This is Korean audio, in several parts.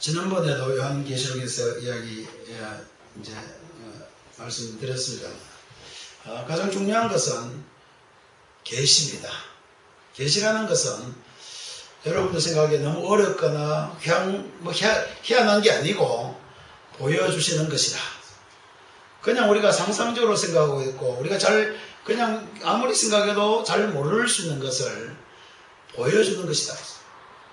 지난번에도 요한계시록에서 이야기 이제 말씀드렸습니다. 가장 중요한 것은 계시입니다. 계시라는 것은 여러분들 생각에 너무 어렵거나 희한한 게 아니고 보여주시는 것이다. 그냥 우리가 상상적으로 생각하고 있고 우리가 그냥 아무리 생각해도 잘 모를 수 있는 것을 보여주는 것이다.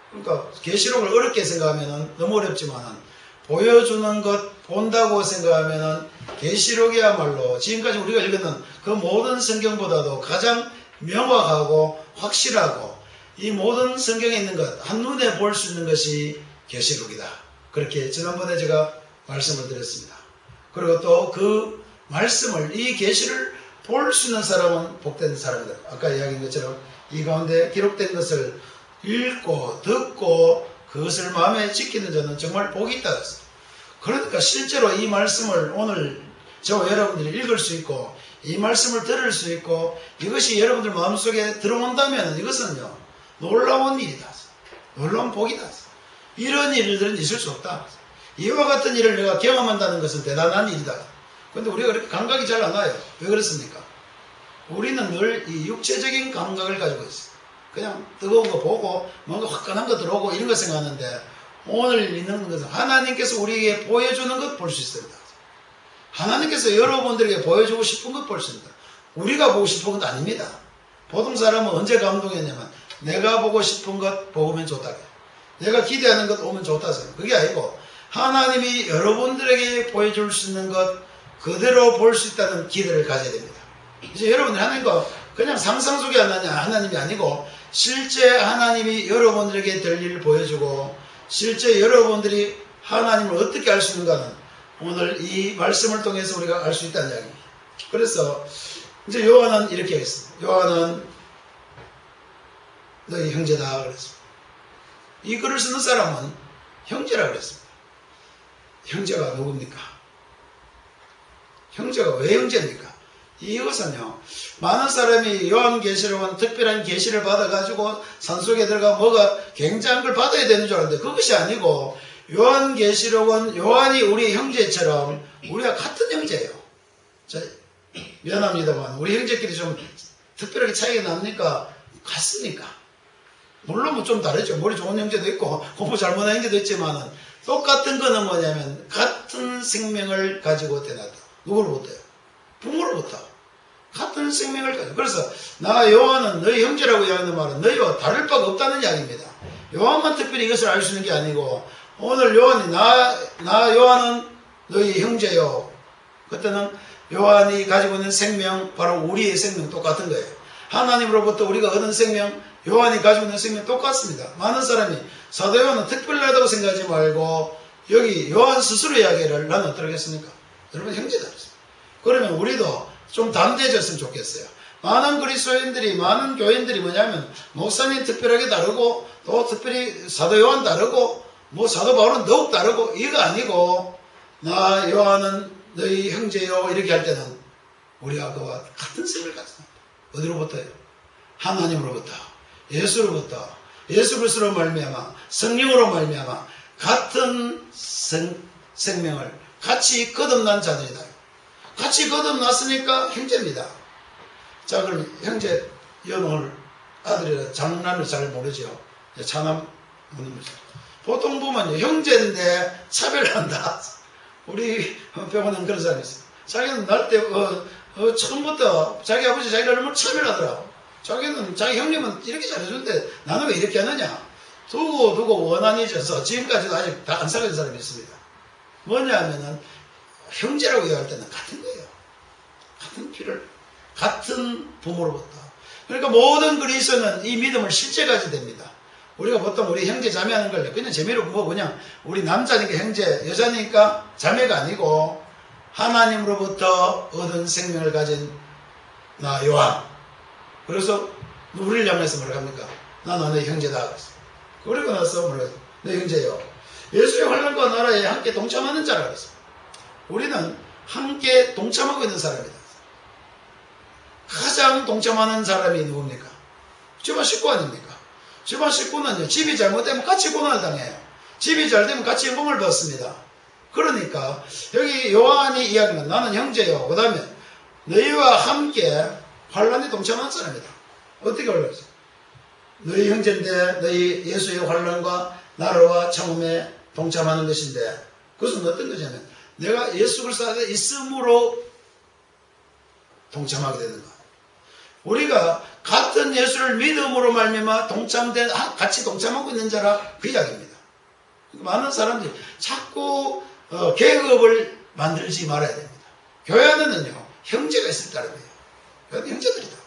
그러니까 계시록을 어렵게 생각하면 너무 어렵지만 보여주는 것 본다고 생각하면 계시록이야말로 지금까지 우리가 읽었는 그 모든 성경보다도 가장 명확하고 확실하고 이 모든 성경에 있는 것 한눈에 볼 수 있는 것이 계시록이다. 그렇게 지난번에 제가 말씀을 드렸습니다. 그리고 또 그 말씀을 이 계시를 볼 수 있는 사람은 복된 사람이다. 아까 이야기한 것처럼 이 가운데 기록된 것을 읽고 듣고 그것을 마음에 지키는 자는 정말 복이 있다. 그러니까 실제로 이 말씀을 오늘 저와 여러분들이 읽을 수 있고 이 말씀을 들을 수 있고 이것이 여러분들 마음속에 들어온다면 이것은요 놀라운 일이다. 놀라운 복이다. 이런 일들은 있을 수 없다. 이와 같은 일을 내가 경험한다는 것은 대단한 일이다. 그런데 우리가 그렇게 감각이 잘 안 와요. 왜 그렇습니까? 우리는 늘 이 육체적인 감각을 가지고 있어요. 그냥 뜨거운 거 보고 뭔가 화끈한 거 들어오고 이런 거 생각하는데 오늘 있는 것은 하나님께서 우리에게 보여주는 것 볼 수 있습니다. 하나님께서 여러분들에게 보여주고 싶은 것 볼 수 있습니다. 우리가 보고 싶은 건 아닙니다. 보통 사람은 언제 감동했냐면 내가 보고 싶은 것 보면 좋다. 내가 기대하는 것 오면 좋다. 그게 아니고 하나님이 여러분들에게 보여줄 수 있는 것 그대로 볼 수 있다는 기대를 가져야 됩니다. 이제 여러분들 하나님과 그냥 상상 속에 하나님이 아니고 실제 하나님이 여러분들에게 될 일을 보여주고 실제 여러분들이 하나님을 어떻게 알 수 있는가는 오늘 이 말씀을 통해서 우리가 알 수 있다는 이야기입니다. 그래서 이제 요한은 이렇게 했습니다. 요한은 너희 형제다 그랬습니다. 이 글을 쓰는 사람은 형제라 그랬습니다. 형제가 누굽니까? 형제가 왜 형제입니까? 이것은요 많은 사람이 요한계시록은 특별한 계시를 받아가지고 산속에 들어가 뭐가 굉장한 걸 받아야 되는 줄 알았는데 그것이 아니고 요한계시록은 요한이 우리 형제처럼 우리가 같은 형제예요. 미안합니다만 우리 형제끼리 좀 특별하게 차이가 납니까? 같습니까? 물론 뭐 좀 다르죠. 머리 좋은 형제도 있고 공부 잘못한 형제도 있지만 똑같은 거는 뭐냐면 같은 생명을 가지고 태어났다. 누구로부터요? 부모로부터. 같은 생명을 가지고. 그래서 나 요한은 너희 형제라고 이야기하는 말은 너희와 다를 바가 없다는 이야기입니다. 요한만 특별히 이것을 알 수 있는 게 아니고 오늘 요한이 나 요한은 너희 형제요. 그때는 요한이 가지고 있는 생명 바로 우리의 생명 똑같은 거예요. 하나님으로부터 우리가 얻은 생명 요한이 가지고 있는 생명 똑같습니다. 많은 사람이 사도 요한은 특별하다고 생각하지 말고 여기 요한 스스로 이야기를 나는 어떻게 하겠습니까? 여러분 형제다. 그러면 우리도 좀 담대해졌으면 좋겠어요. 많은 그리스도인들이 많은 교인들이 뭐냐면 목사님 특별하게 다르고 또 특별히 사도 요한 다르고 뭐 사도 바울은 더욱 다르고 이거 아니고 나 요한은 너희 형제요 이렇게 할 때는 우리가 그와 같은 생을 갖습니다. 어디로부터요? 하나님으로부터 예수로부터 예수 그리스도로 말미암아 성령으로 말미암아 같은 생명을 같이 거듭난 자들이다. 같이 거듭났으니까 형제입니다. 자 그럼 형제 오늘 아들이라 장남을 잘 모르죠. 차남 보통 보면 형제인데 차별한다. 우리 병원에 그런 사람이 있어요. 자기는 날 때 처음부터 자기 아버지 자기를 너무 차별하더라고. 자기는 자기 형님은 이렇게 잘해주는데 나는 왜 이렇게 하느냐. 두고 원한이 져서 지금까지도 아직 다 안 사귀는 사람이 있습니다. 뭐냐 하면은 형제라고 얘기할 때는 같은 거예요. 같은 피를 같은 부모로부터. 그러니까 모든 그리스도는 이 믿음을 실제 가져야 됩니다. 우리가 보통 우리 형제 자매하는 걸 그냥 재미로 그냥 우리 남자니까 형제 여자니까 자매가 아니고 하나님으로부터 얻은 생명을 가진 나 요한. 그래서 우리를 향해서 뭐라고 합니까? 나는 너의 형제다. 그러고 나서 뭐라고 했어요? 내 형제요. 예수의 환난과 나라에 함께 동참하는 자라 그랬어요. 우리는 함께 동참하고 있는 사람이다. 가장 동참하는 사람이 누굽니까? 집안 식구 아닙니까? 집안 식구는요, 집이 잘못되면 같이 고난을 당해요. 집이 잘 되면 같이 영광을 받습니다. 그러니까 여기 요한이 이야기는 나는 형제요. 그 다음에 너희와 함께 환란에 동참한 사람이다. 어떻게 올라가죠? 너희 형제인데 너희 예수의 환란과 나라와 참음에 동참하는 것인데 그것은 어떤 것이냐면 내가 예수 그리스도 안에 있음으로 동참하게 되는 것. 우리가 같은 예수를 믿음으로 말미암아 같이 동참하고 있는 자라 그 이야기입니다. 많은 사람들이 자꾸 계급을 만들지 말아야 됩니다. 교회 안에는요 형제가 있을 따름이에요. 형제들이다.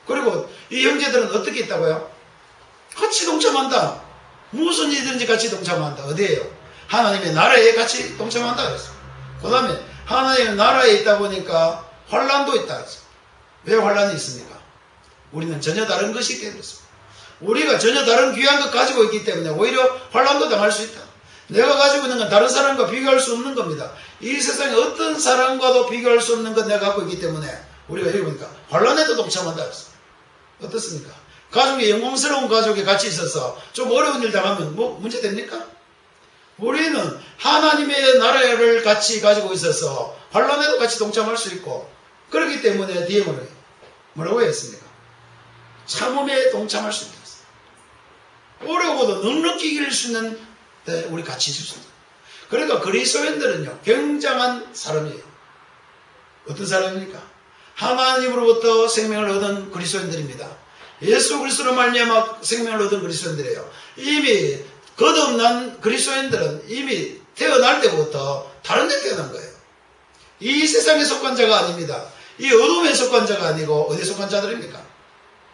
그리고 이 형제들은 어떻게 있다고요? 같이 동참한다. 무슨 일이든지 같이 동참한다. 어디에요? 하나님의 나라에 같이 동참한다 그랬어요. 그 다음에 하나님의 나라에 있다 보니까 환란도 있다 그랬어요. 왜 환란이 있습니까? 우리는 전혀 다른 것이 있기 때문에 우리가 전혀 다른 귀한 것 가지고 있기 때문에 오히려 환란도 당할 수 있다. 내가 가지고 있는 건 다른 사람과 비교할 수 없는 겁니다. 이 세상에 어떤 사람과도 비교할 수 없는 건 내가 갖고 있기 때문에 우리가 여기 보니까 환란에도 동참한다 그랬어요. 어떻습니까? 가족이 영광스러운 가족이 같이 있어서 좀 어려운 일 당하면 뭐 문제 됩니까? 우리는 하나님의 나라를 같이 가지고 있어서 환란에도 같이 동참할 수 있고 그렇기 때문에 뒤에 뭐라고 했습니까? 참음에 동참할 수 있다. 어려워도 넉넉히 이길 수 있는 데 우리 같이 있을 수 있다. 그러니까 그리스도인들은요 굉장한 사람이에요. 어떤 사람입니까? 하나님으로부터 생명을 얻은 그리스도인들입니다. 예수 그리스도로 말미암아 생명을 얻은 그리스도인들이에요. 이미 거듭난 그리스도인들은 이미 태어날 때부터 다른 데 태어난 거예요. 이 세상에 속한 자가 아닙니다. 이 어둠에 속한 자가 아니고 어디에 속한 자들입니까?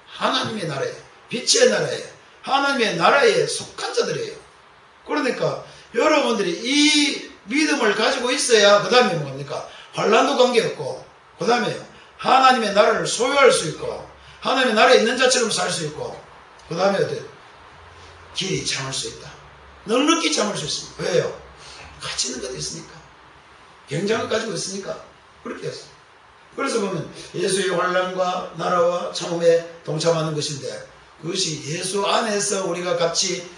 하나님의 나라에, 빛의 나라에, 하나님의 나라에 속한 자들이에요. 그러니까 여러분들이 이 믿음을 가지고 있어야 그 다음에 뭡니까? 환란도 관계없고 그 다음에 하나님의 나라를 소유할 수 있고 하나님의 나라에 있는 자처럼 살 수 있고 그 다음에 길이 참을 수 있다. 넉넉히 참을 수 있습니다. 왜요? 가치 있는 것도 있으니까. 굉장한 것 가지고 있으니까 그렇게 했어요. 그래서 보면 예수의 환란과 나라와 참음에 동참하는 것인데 그것이 예수 안에서 우리가 같이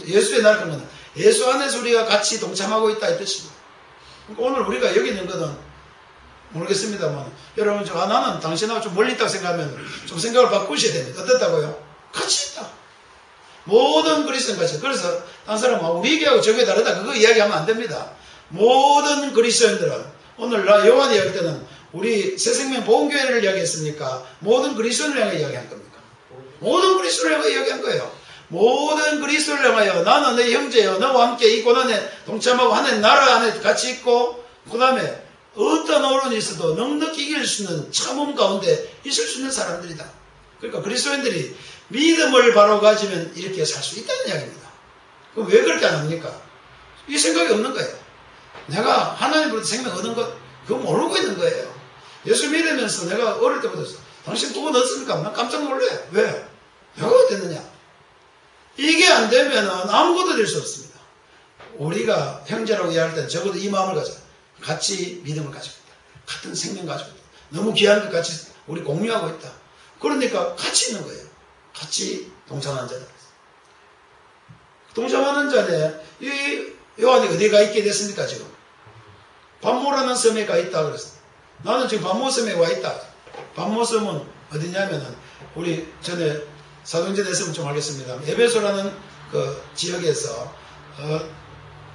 예수의 나라 그러면 예수 안에서 우리가 같이 동참하고 있다 이 뜻입니다. 오늘 우리가 여기 있는 것은 모르겠습니다만 여러분 나는 당신하고 좀 멀리 있다고 생각하면 좀 생각을 바꾸셔야 됩니다. 어떻다고요? 같이 있다. 모든 그리스도인 같이. 그래서 한 사람은 우리 교회하고 저 교회 다르다 그거 이야기하면 안 됩니다. 모든 그리스도인들은 오늘 요한 이야기할 때는 우리 새생명 보험교회를 이야기했습니까? 모든 그리스도인을 향해 이야기한 겁니까? 모든 그리스도인을 향해 이야기한 거예요. 모든 그리스도를 향하여 나는 내 형제여 너와 함께 이 고난에 동참하고 하나님 나라 안에 같이 있고 그 다음에 어떤 어려움이 있어도 넉넉히 이길 수 있는 참음 가운데 있을 수 있는 사람들이다. 그러니까 그리스도인들이 믿음을 바로 가지면 이렇게 살 수 있다는 이야기입니다. 그럼 왜 그렇게 안 합니까? 이 생각이 없는 거예요. 내가 하나님으로부터 생명 얻은 것 그거 모르고 있는 거예요. 예수 믿으면서 내가 어릴 때부터 당신 구원 얻습니까? 난 깜짝 놀래요. 왜? 왜 됐느냐? 이게 안 되면 아무것도 될 수 없습니다. 우리가 형제라고 이야기할 때는 적어도 이 마음을 가져요. 같이 믿음을 가지고 있다. 같은 생명 가지고 있다. 너무 귀한 것 같이 우리 공유하고 있다. 그러니까 같이 있는 거예요. 같이 동참하는 자들. 동참하는 자네 이 요한이 어디가 있게 됐습니까 지금? 반모라는 섬에 가 있다 그랬어. 나는 지금 반모 섬에 와 있다. 반모 섬은 어디냐면은 우리 전에 사도행전에 했으면 좀 알겠습니다. 에베소라는 그 지역에서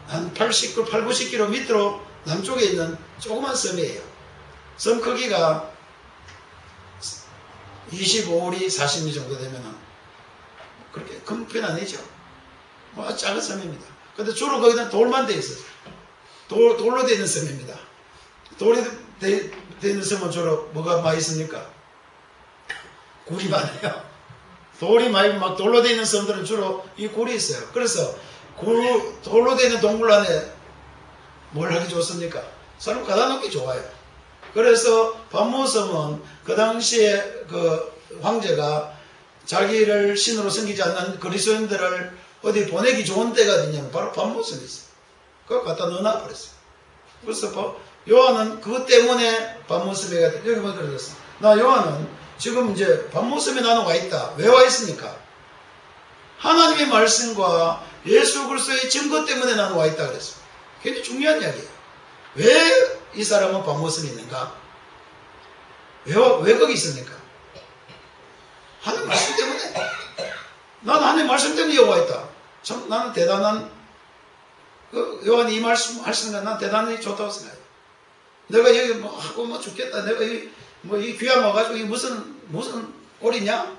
한 80-90km 밑으로 남쪽에 있는 조그만 섬이에요. 섬 크기가 25리 40리 정도 되면은 그렇게 큰 편 아니죠. 뭐 작은 섬입니다. 근데 주로 거기는 돌만 돼 있어요. 돌로 되어 있는 섬입니다. 돌이 되어 있는 섬은 주로 뭐가 많이 있습니까? 굴이 많아요. 돌이 많이 막 돌로 되어 있는 섬들은 주로 이 굴이 있어요. 그래서 돌로 되어 있는 동굴 안에 뭘 하기 좋습니까? 사람 가다 놓기 좋아요. 그래서 반모섬은 그 당시에 그 황제가 자기를 신으로 섬기지 않는 그리스도인들을 어디 보내기 좋은 때가 어디냐면 바로 반모섬이 있어요. 그거 갖다 넣어놔 버렸어요. 그래서 요한은 그것 때문에 반모섬에 가다 여기 뭐 그랬어. 나 요한은 지금 이제 반모섬에 나는 와 있다. 왜 와 있습니까? 하나님의 말씀과 예수 그리스도의 증거 때문에 나는 와 있다 그랬어요. 굉장히 중요한 이야기예요. 왜 이 사람은 밤모습이 있는가? 왜 거기 있습니까? 하나님 말씀 때문에. 나는 하나님 말씀 때문에 여기 와 있다. 참 나는 대단한, 요한이 이 말씀 하시는 건 난 대단히 좋다고 생각해요. 내가 여기 뭐 하고 뭐 죽겠다. 내가 이 귀한 와가지고 이게 무슨 꼴이냐?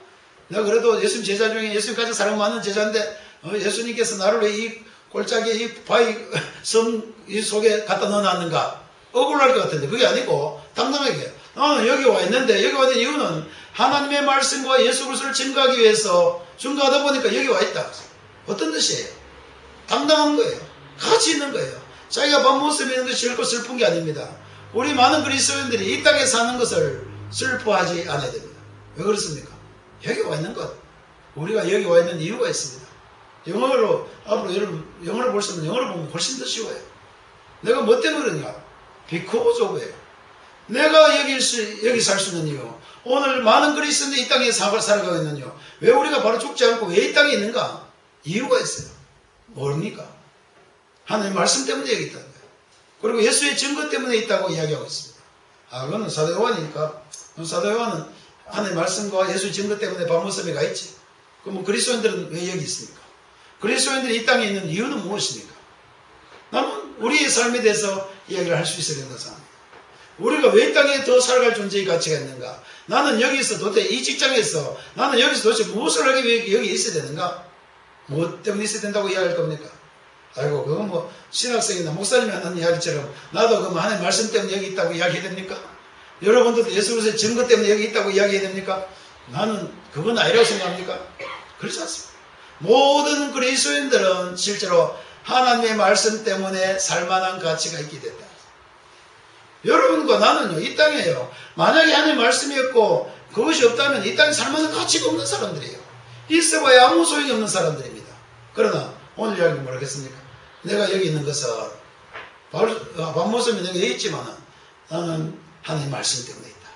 내가 그래도 예수님 제자 중에 예수님 가장 사랑 많은 제자인데, 예수님께서 나를 왜 이 골짜기에 이 바위 섬 이 속에 갖다 넣어놨는가? 억울할 것 같은데, 그게 아니고, 당당하게. 나는 여기 와 있는데, 여기 와 있는 이유는 하나님의 말씀과 예수 그리스도를 증거하기 위해서 증거하다 보니까 여기 와 있다. 어떤 뜻이에요? 당당한 거예요. 가치 있는 거예요. 자기가 밤모습이 있는 것이 결코 슬픈 게 아닙니다. 우리 많은 그리스도인들이 이 땅에 사는 것을 슬퍼하지 않아야 됩니다. 왜 그렇습니까? 여기 와 있는 것. 우리가 여기 와 있는 이유가 있습니다. 영어로, 앞으로 여러분, 영어를 볼 수 있는 영어를 보면 훨씬 더 쉬워요. 내가 뭐 때문에 그런가? Because of예요. 내가 여기 살 수 있는 이유. 오늘 많은 그리스도인들이 이 땅에 살아가고 있는 이유. 왜 우리가 바로 죽지 않고 왜 이 땅에 있는가? 이유가 있어요. 뭡니까? 하나님 말씀 때문에 여기 있다는 거예요. 그리고 예수의 증거 때문에 있다고 이야기하고 있습니다. 그거는 사도 요한이니까. 사도 요한은 하나님 말씀과 예수의 증거 때문에 밤모습에 가 있지. 그럼 그리스도인들은 왜 여기 있습니까? 그리스도인들이 이 땅에 있는 이유는 무엇입니까? 나는 우리의 삶에 대해서 이야기를 할 수 있어야 된다고 생각합니다. 우리가 왜 이 땅에 더 살아갈 존재의 가치가 있는가? 나는 여기서 도대체 이 직장에서 나는 여기서 도대체 무엇을 하기 위해 여기 있어야 되는가? 무엇 때문에 있어야 된다고 이야기할 겁니까? 아이고, 그건 뭐 신학생이나 목사님이 하는 이야기처럼 나도 그럼 하나님 말씀 때문에 여기 있다고 이야기해야 됩니까? 여러분들도 예수 그리스도의 증거 때문에 여기 있다고 이야기해야 됩니까? 나는 그건 아니라고 생각합니까? 그렇지 않습니다. 모든 그리스도인들은 실제로 하나님의 말씀 때문에 살만한 가치가 있게 됐다. 여러분과 나는요, 이 땅에요, 만약에 하나님의 말씀이 없고 그것이 없다면 이 땅에 살만한 가치가 없는 사람들이에요. 있어봐야 아무 소용이 없는 사람들입니다. 그러나 오늘 이야기 뭐라 했습니까? 내가 여기 있는 것은 밤모습이 내가 여기 있지만 나는 하나님의 말씀 때문에 있다.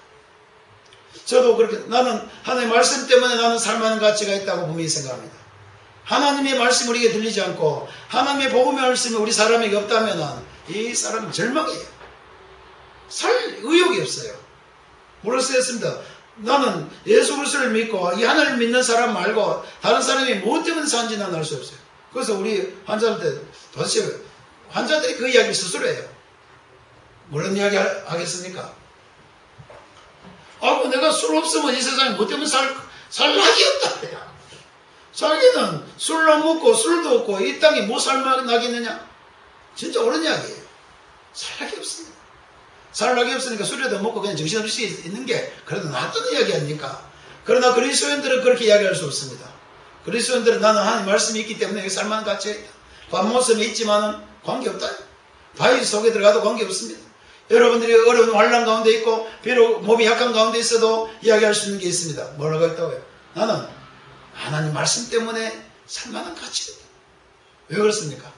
저도 그렇게 나는 하나님의 말씀 때문에 나는 살만한 가치가 있다고 분명히 생각합니다. 하나님의 말씀이 우리에게 들리지 않고 하나님의 복음의 말씀이 우리 사람에게 없다면 이 사람은 절망이에요. 살 의욕이 없어요. 뭐라 쓰였습니다. 나는 예수 그리스도를 믿고 이 하나님을 믿는 사람 말고 다른 사람이 무엇 때문에 사는지 나는 알 수 없어요. 그래서 우리 환자한테 도대체 환자들이 그 이야기를 스스로 해요. 뭐런 이야기 하겠습니까? 내가 술 없으면 이 세상에 뭐 때문에 살 낙이 없다. 자기는 술을 안 먹고 술도 없고 이 땅에 뭐 살나겠느냐? 진짜 옳은 이야기예요. 살 낙이 없습니다. 살 낙이 없으니까 술이라도 먹고 그냥 정신없이 있는 게 그래도 낫다는 이야기 아닙니까? 그러나 그리스도인들은 그렇게 이야기할 수 없습니다. 그리스도인들은 나는 하나님 말씀이 있기 때문에 여기 살만한 가치가 있다. 밤모습이 있지만은 관계없다. 바위 속에 들어가도 관계없습니다. 여러분들이 어려운 환난 가운데 있고 비록 몸이 약한 가운데 있어도 이야기할 수 있는 게 있습니다. 뭐라고 했다고요? 나는 하나님 말씀 때문에 살만한 가치가 있다. 왜 그렇습니까?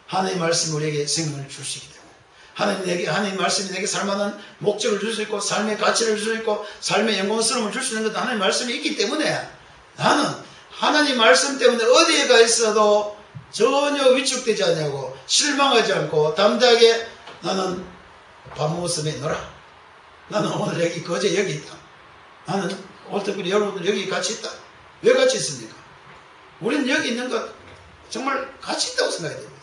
하나님 말씀이 우리에게 생명을 줄 수 있기 때문에 하나님 말씀이 내게 살만한 목적을 줄 수 있고 삶의 가치를 줄 수 있고 삶의 영광스러움을 줄 수 있는 것도 하나님 말씀이 있기 때문에 나는 하나님 말씀 때문에 어디에 가 있어도 전혀 위축되지 않냐고 실망하지 않고 담대하게 나는 밤모습에 놀아. 나는 오늘 여기 있다. 나는 오늘 특별히 여러분들 여기 같이 있다. 왜 같이 있습니까? 우리는 여기 있는 것 정말 같이 있다고 생각해야 됩니다.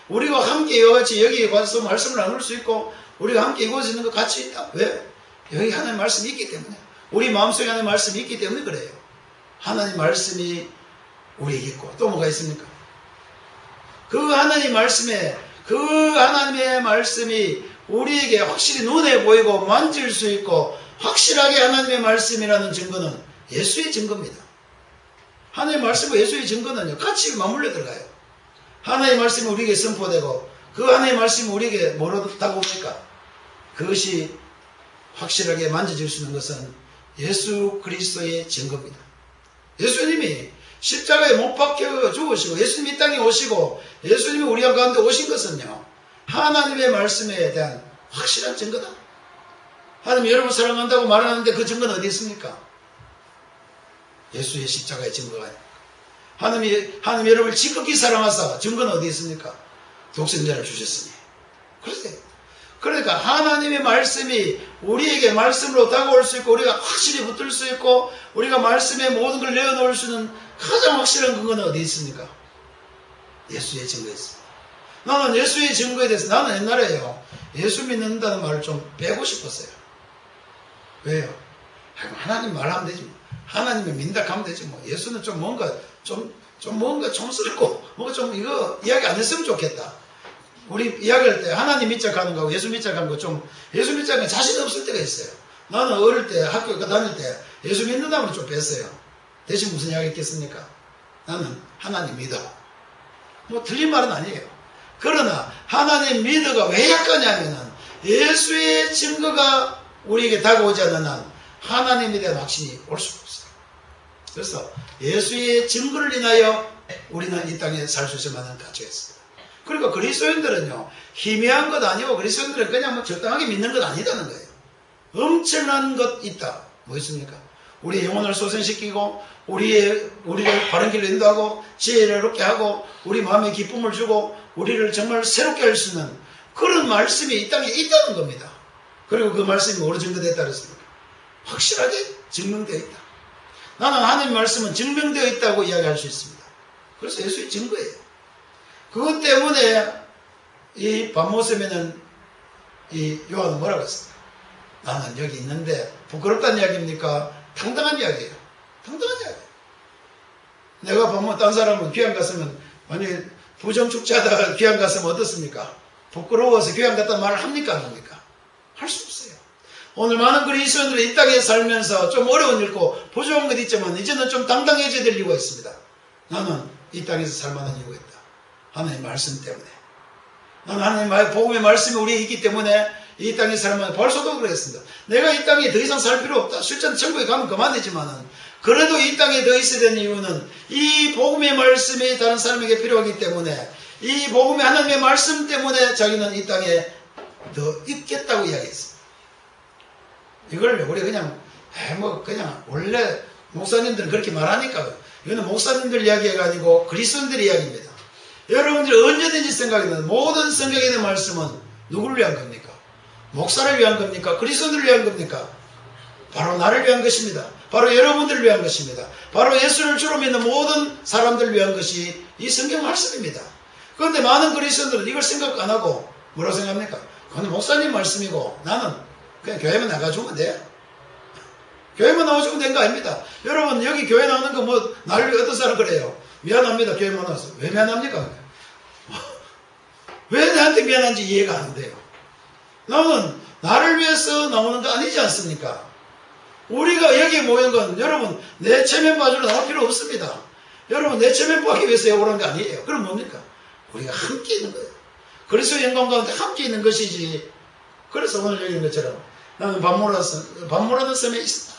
우리가 함께 이와 같이 여기에 와서 말씀을 나눌 수 있고 우리가 함께 이곳에 있는 것 같이 있다. 왜? 여기 하나님 말씀이 있기 때문에 우리 마음속에 하나님 말씀이 있기 때문에 그래요. 하나님 말씀이 우리에게 있고 또 뭐가 있습니까? 그 하나님 말씀에 그 하나님의 말씀이 우리에게 확실히 눈에 보이고 만질 수 있고 확실하게 하나님의 말씀이라는 증거는 예수의 증거입니다. 하나님의 말씀과 예수의 증거는요 같이 맞물려 들어가요. 하나님의 말씀이 우리에게 선포되고 그 하나님의 말씀이 우리에게 뭐로 다가옵니까? 그것이 확실하게 만져질 수 있는 것은 예수 그리스도의 증거입니다. 예수님이 십자가에 못 박혀 죽으시고 예수님이 이 땅에 오시고 예수님이 우리 가운데 오신 것은요 하나님의 말씀에 대한 확실한 증거다. 하나님 여러분 사랑한다고 말하는데 그 증거는 어디 있습니까? 예수의 십자가의 증거가 아닙니까? 하나님 여러분을 지극히 사랑하사 증거는 어디 있습니까? 독생자를 주셨으니. 그러니까 하나님의 말씀이 우리에게 말씀으로 다가올 수 있고 우리가 확실히 붙들 수 있고 우리가 말씀에 모든 걸 내어놓을 수 있는 가장 확실한 근거는 어디 있습니까? 예수의 증거에 있습니다. 나는 예수의 증거에 대해서 나는 옛날에요. 예수 믿는다는 말을 좀 빼고 싶었어요. 왜요? 하나님 말하면 되지 뭐. 하나님을 믿는다 하면 되지 뭐. 예수는 좀 뭔가 뭔가 촌스럽고 뭔가 좀 이거 이야기 안 했으면 좋겠다. 우리 이야기할 때 하나님 믿자 하는 거하고 예수 믿자 하는 거 좀 예수 믿자 하는 거 자신 없을 때가 있어요. 나는 어릴 때 학교 다닐 때 예수 믿는다면 좀 뺐어요. 대신 무슨 이야기 있겠습니까? 나는 하나님 믿어. 뭐 틀린 말은 아니에요. 그러나 하나님 믿어가 왜 약하냐면은 예수의 증거가 우리에게 다가오지 않는 한 하나님에 대한 확신이 올 수가 없어요. 그래서 예수의 증거를 인하여 우리는 이 땅에 살 수 있을 만한 가치가 있습니다. 그러니까 그리스도인들은요, 희미한 것 아니고 그리스도인들은 그냥 뭐 적당하게 믿는 것 아니다는 거예요. 엄청난 것 있다. 뭐 있습니까? 우리의 영혼을 소생시키고 우리를 바른 길로 인도하고 지혜를 얻게 하고 우리 마음에 기쁨을 주고 우리를 정말 새롭게 할 수 있는 그런 말씀이 이 땅에 있다는 겁니다. 그리고 그 말씀이 뭐로 증거됐다 그랬습니까? 확실하게 증명되어 있다. 나는 하나님의 말씀은 증명되어 있다고 이야기할 수 있습니다. 그래서 예수의 증거예요. 그것 때문에 이 반모섬에는 이 요한은 뭐라고 했습니까? 나는 여기 있는데 부끄럽다는 이야기입니까? 당당한 이야기예요. 당당한 이야기예요. 내가 보면 딴 사람은 귀양 갔으면 만약에 부정축제하다가 귀양 갔으면 어떻습니까? 부끄러워서 귀양 갔다는 말을 합니까? 안 합니까? 할 수 없어요. 오늘 많은 그리스도인들이 이 땅에 살면서 좀 어려운 일고 부족한 것 있지만 이제는 좀 당당해져야 될 이유가 있습니다. 나는 이 땅에서 살만한 이유가 있다. 하나님의 말씀 때문에. 나는 하나님의 복음의 말씀이 우리에 있기 때문에 이 땅에 살만한 벌써도 그랬습니다. 내가 이 땅에 더 이상 살 필요 없다. 실제로 천국에 가면 그만이지만은 그래도 이 땅에 더 있어야 되는 이유는 이 복음의 말씀이 다른 사람에게 필요하기 때문에 이 복음의 하나님의 말씀 때문에 자기는 이 땅에 더 있겠다고 이야기했습니다. 이걸 우리 그냥 그냥 원래 목사님들은 그렇게 말하니까 이거는 목사님들 이야기가 아니고 그리스도인들 이야기입니다. 여러분들이 언제든지 생각하는 모든 성경에 있는 말씀은 누구를 위한 겁니까? 목사를 위한 겁니까? 그리스도인들을 위한 겁니까? 바로 나를 위한 것입니다. 바로 여러분들을 위한 것입니다. 바로 예수를 주로 믿는 모든 사람들을 위한 것이 이 성경 말씀입니다. 그런데 많은 그리스도인들은 이걸 생각 안 하고 뭐라고 생각합니까? 그건 목사님 말씀이고 나는 그냥 교회만 나가주면 돼. 교회만 나와주면 된 거 아닙니다. 여러분 여기 교회 나오는 거 뭐 나를 어떤 사람 그래요. 미안합니다. 교회만 나와서. 왜 미안합니까? 왜 나한테 미안한지 이해가 안 돼요. 나는 나를 위해서 나오는 거 아니지 않습니까? 우리가 여기에 모인 건 여러분 내 체면 봐주러 나올 필요 없습니다. 여러분 내 체면 보기 위해서 오는 거 아니에요. 그럼 뭡니까? 우리가 함께 있는 거예요. 그리스도의 영광 가운데 함께 있는 것이지. 그래서 오늘 여기 있는 것처럼 나는 밤모라는 섬에 있었다.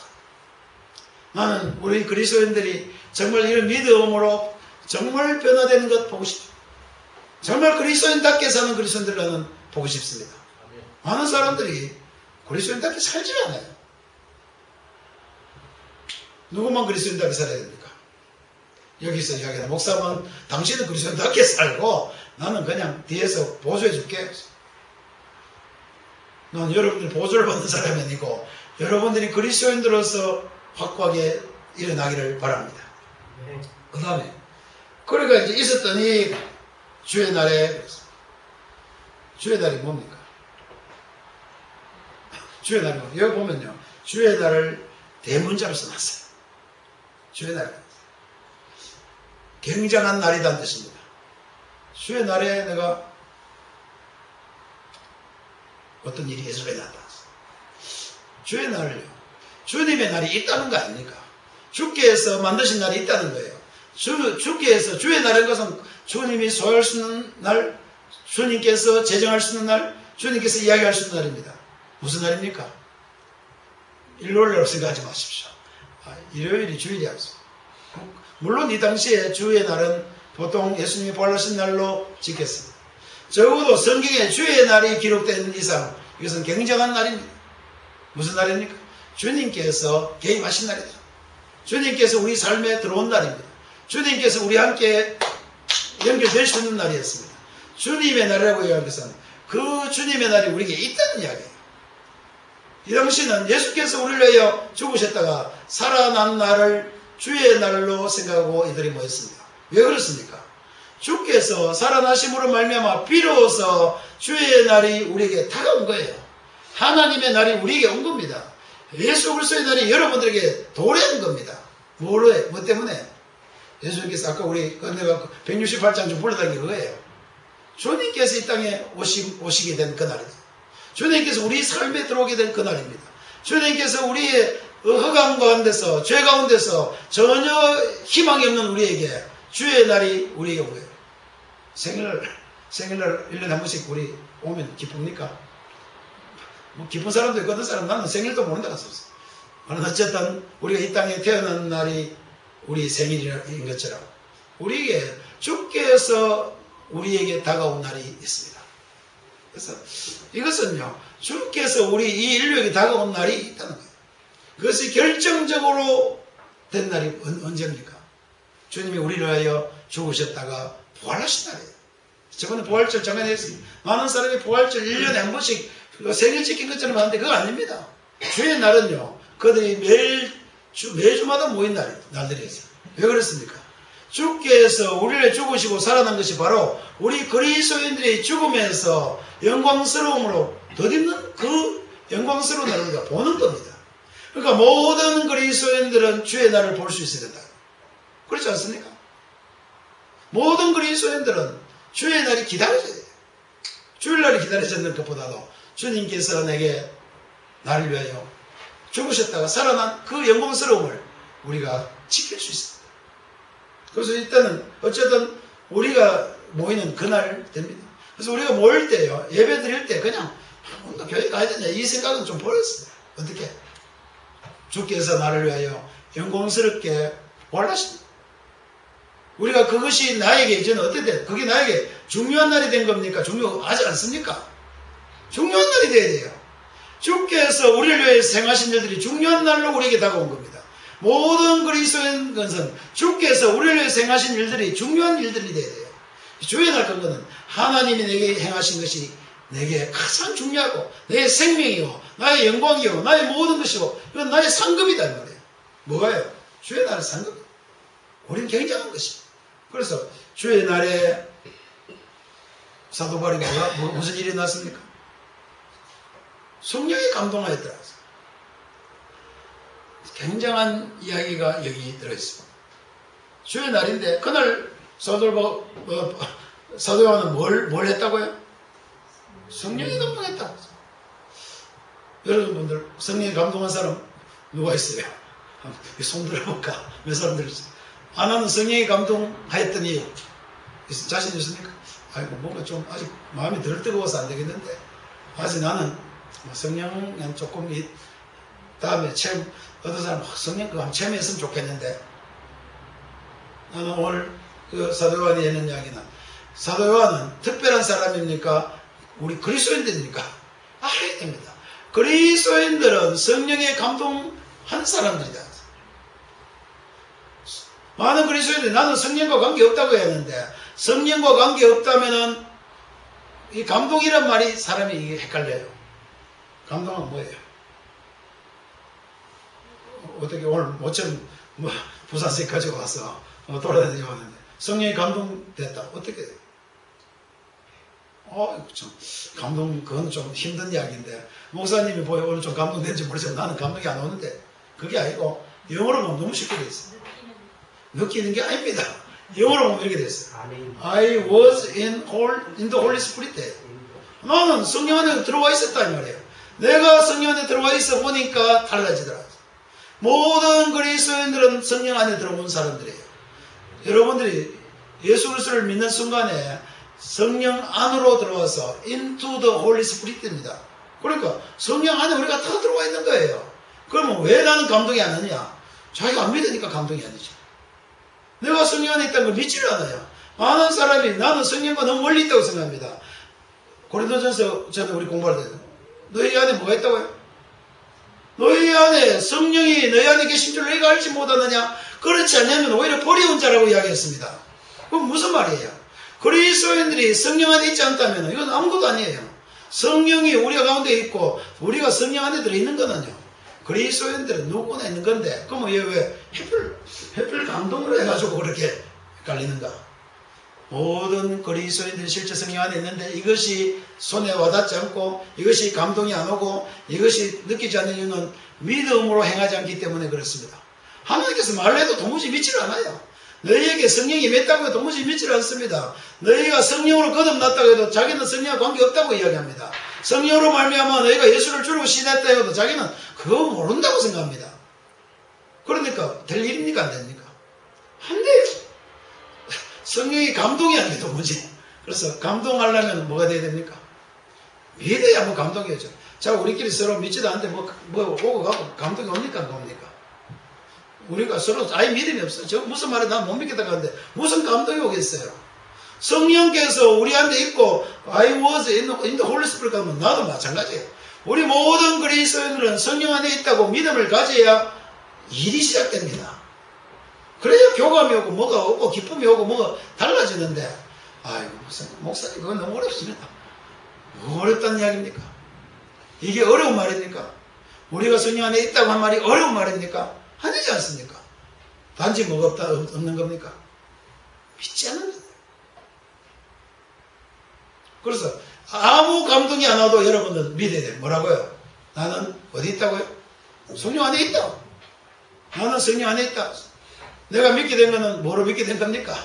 나는 우리 그리스도인들이 정말 이런 믿음으로 정말 변화되는 것 보고 싶다. 정말 그리스도인답게 사는 그리스도인들을 나는 보고 싶습니다. 많은 사람들이 그리스도인답게 살지 않아요. 누구만 그리스도인답게 살아야 됩니까? 여기서 이야기하는 목사만 당신은 그리스도인답게 살고 나는 그냥 뒤에서 보조해 줄게. 난 여러분들 보조를 받는 사람이 아니고 여러분들이 그리스도인들로서 확고하게 일어나기를 바랍니다. 그 다음에 그러니까 이제 있었던 이 주의 날이 뭡니까? 주의 날이 뭡니까? 여기 보면요 주의 날을 대문자로 써놨어요. 주의 날 굉장한 날이라는 뜻입니다. 주의 날에 내가 어떤 일이 일어났다. 주의 날을요. 주님의 날이 있다는 거 아닙니까? 주께서 만드신 날이 있다는 거예요. 주께서 주의 날인 것은 주님이 소유할 수 있는 날, 주님께서 제정할 수 있는 날, 주님께서 이야기할 수 있는 날입니다. 무슨 날입니까? 일요일이라고 생각하지 마십시오. 일요일이 주일이 아니죠. 물론 이 당시에 주의 날은 보통 예수님이 부활하신 날로 지켰습니다. 적어도 성경에 주의 날이 기록된 이상 이것은 굉장한 날입니다. 무슨 날입니까? 주님께서 개입하신 날이다. 주님께서 우리 삶에 들어온 날입니다. 주님께서 우리 함께 연결될 수 있는 날이었습니다. 주님의 날이라고 얘기하는 것은 그 주님의 날이 우리에게 있다는 이야기예요. 이 당시는 예수께서 우리를 위하여 죽으셨다가 살아난 날을 주의 날로 생각하고 이들이 모였습니다. 왜 그렇습니까? 주께서 살아나심으로 말미암아 비로소 주의 날이 우리에게 다가온 거예요. 하나님의 날이 우리에게 온 겁니다. 예수 그리스도의 날이 여러분들에게 도래한 겁니다. 뭐 때문에? 예수님께서 아까 우리 내가 168장 좀 불러다닌 게 그거예요. 주님께서 이 땅에 오시게 된 그 날이다. 주님께서 우리 삶에 들어오게 된 그 날입니다. 주님께서 우리의 허감 가운데서, 죄 가운데서 전혀 희망이 없는 우리에게 주의 날이 우리에게 온 거예요. 생일날 1년에 한 번씩 우리 오면 기쁩니까? 뭐 기쁜 사람도 있고 어떤 사람 나는 생일도 모른다 갔었어. 어쨌든 우리가 이 땅에 태어난 날이 우리 생일인 것처럼 우리에게 주께서 우리에게 다가온 날이 있습니다. 그래서 이것은요, 주께서 우리 이 인류에게 다가온 날이 있다는 거예요. 그것이 결정적으로 된 날이 언제입니까? 주님이 우리를 위하여 죽으셨다가 부활하신 날이에요. 저번에 부활절 장면에 했습니다. 많은 사람이 부활절 1년에 한 번씩 생일 지킨 것처럼 하는데 그거 아닙니다. 주의 날은요, 그들이 매주마다 모인 날들이에요. 왜 그렇습니까? 주께서 우리를 죽으시고 살아난 것이 바로 우리 그리스도인들의 죽음에서 영광스러움으로 덧입는 그 영광스러운 날을 우리가 보는 겁니다. 그러니까 모든 그리스도인들은 주의 날을 볼 수 있어야 된다. 그렇지 않습니까? 모든 그리스도인들은 주의 날이 기다려져야 돼요. 주일날이 기다려지는 것보다도 주님께서 내게 나를 위하여 죽으셨다가 살아난 그 영광스러움을 우리가 지킬 수 있습니다. 그래서 일단은 어쨌든 우리가 모이는 그날 됩니다. 그래서 우리가 모일 때요, 예배 드릴 때 그냥 교회 가야 되냐 이 생각은 좀 버렸어요. 어떻게? 주께서 나를 위하여 영광스럽게 부활하십니다. 우리가 그것이 나에게 이제는 어떻게 돼? 그게 나에게 중요한 날이 된 겁니까? 중요하지 않습니까? 중요한 날이 돼야 돼요. 주께서 우리를 위해 행하신 일들이 중요한 날로 우리에게 다가온 겁니다. 모든 그리스도인 것은 주께서 우리를 위해 행하신 일들이 중요한 일들이 돼야 돼요. 주의 날 근거는 하나님이 내게 행하신 것이 내게 가장 중요하고 내 생명이고 나의 영광이고 나의 모든 것이고 이건 나의 상급이다 이 말이에요. 뭐가요? 주의 날의 상급. 우리는 굉장한 것입니다. 그래서 주의 날에 사도 바울이 무슨 일이 났습니까? 성령이 감동하였더라. 굉장한 이야기가 여기 들어있습니다. 주의 날인데 그날 사도 요한은 뭘 했다고요? 성령이 감동했다고. 여러분들 성령이 감동한 사람 누가 있어요? 손 들어볼까? 몇 사람 들었어요? 하나는 성령이 감동하였던 이유 자신 있습니까? 아이고 뭔가 좀 아직 마음이 덜 뜨거워서 안 되겠는데 아직 나는 성령은 조금 다음에 어떤 사람 성령 그거 한번 체험했으면 좋겠는데 나는 오늘 그 사도 요한이 하는 이야기는 사도 요한은 특별한 사람입니까? 우리 그리스도인들입니까? 알아야 됩니다. 그리스도인들은 성령에 감동한 사람들이다. 많은 그리스도인들이 나는 성령과 관계없다고 했는데 성령과 관계없다면은 이 감동이란 말이 사람이 헷갈려요. 감동은 뭐예요? 어떻게 오늘 모처럼 부산색 가지고 와서 돌아다니고 왔는데 성령이 감동됐다. 어떻게 돼요? 좀 감동 그건 좀 힘든 이야기인데 목사님이 오늘 좀 감동된지 모르지만 나는 감동이 안 오는데 그게 아니고 영어로 보면 너무 쉽게 돼 있어요. 느끼는 게 아닙니다. 영어로 보면 이렇게 돼 있어요. I was in the Holy Spirit. 나는 성령 안에 들어와 있었다 이 말이에요. 내가 성령 안에 들어와 있어 보니까 달라지더라. 모든 그리스도인들은 성령 안에 들어온 사람들이에요. 여러분들이 예수 그리스도를 믿는 순간에 성령 안으로 들어와서 into the Holy Spirit입니다. 그러니까 성령 안에 우리가 다 들어와 있는 거예요. 그러면 왜 나는 감동이 안 오냐? 자기가 안 믿으니까 감동이 아니죠. 내가 성령 안에 있다는 걸 믿지를 않아요. 많은 사람이 나는 성령과 너무 멀리 있다고 생각합니다. 고린도전서 전에 우리 공부할 때 너희 안에 뭐가 있다고요? 너희 안에 성령이 너희 안에 계신 줄 너희가 알지 못하느냐? 그렇지 않냐면 오히려 버리운 자라고 이야기했습니다. 그럼 무슨 말이에요? 그리스도인들이 성령 안에 있지 않다면 이건 아무것도 아니에요. 성령이 우리 가운데 있고 우리가 성령 안에 들어있는 거는요, 그리스도인들은 누구나 있는 건데, 그럼 왜 해필 감동으로 해가지고 그렇게 헷갈리는가? 모든 그리스도인들이 실제 성령 안에 있는데 이것이 손에 와닿지 않고 이것이 감동이 안 오고 이것이 느끼지 않는 이유는 믿음으로 행하지 않기 때문에 그렇습니다. 하나님께서 말해도 도무지 믿지를 않아요. 너희에게 성령이 임했다고 해도 도무지 믿지를 않습니다. 너희가 성령으로 거듭났다고 해도 자기는 성령과 관계없다고 이야기합니다. 성령으로 말미암아 너희가 예수를 주로 신했다 해도 자기는 그거 모른다고 생각합니다. 그러니까 될 일입니까? 안 됩니까? 안 돼요. 성령이 감동이 아니에요, 도무지. 그래서 감동하려면 뭐가 돼야 됩니까? 믿어야 뭐 감동이 오죠. 자, 우리끼리 서로 믿지도 않는데 뭐 오고 가고 감동이 옵니까? 안 옵니까? 우리가 서로 아예 믿음이 없어요. 저 무슨 말에 난 못 믿겠다고 하는데 무슨 감동이 오겠어요? 성령께서 우리 안에 있고 I was in the Holy Spirit 하면 나도 마찬가지예요. 우리 모든 그리스도인들은 성령 안에 있다고 믿음을 가져야 일이 시작됩니다. 그래야 교감이 오고 뭐가 오고 기쁨이 오고 뭐가 달라지는데, 아이고 무슨 목사님 그건 너무 어렵습니다. 뭐 어렵다는 이야기입니까? 이게 어려운 말입니까? 우리가 성령 안에 있다고 한 말이 어려운 말입니까? 아니지 않습니까? 단지 뭐가 없는 겁니까? 믿지 않는 거예요. 그래서 아무 감동이 안 와도 여러분들 믿어야 돼요. 뭐라고요? 나는 어디 있다고요? 성령 안에 있다. 나는 성령 안에 있다. 내가 믿게 된 거는 뭐로 믿게 된 겁니까?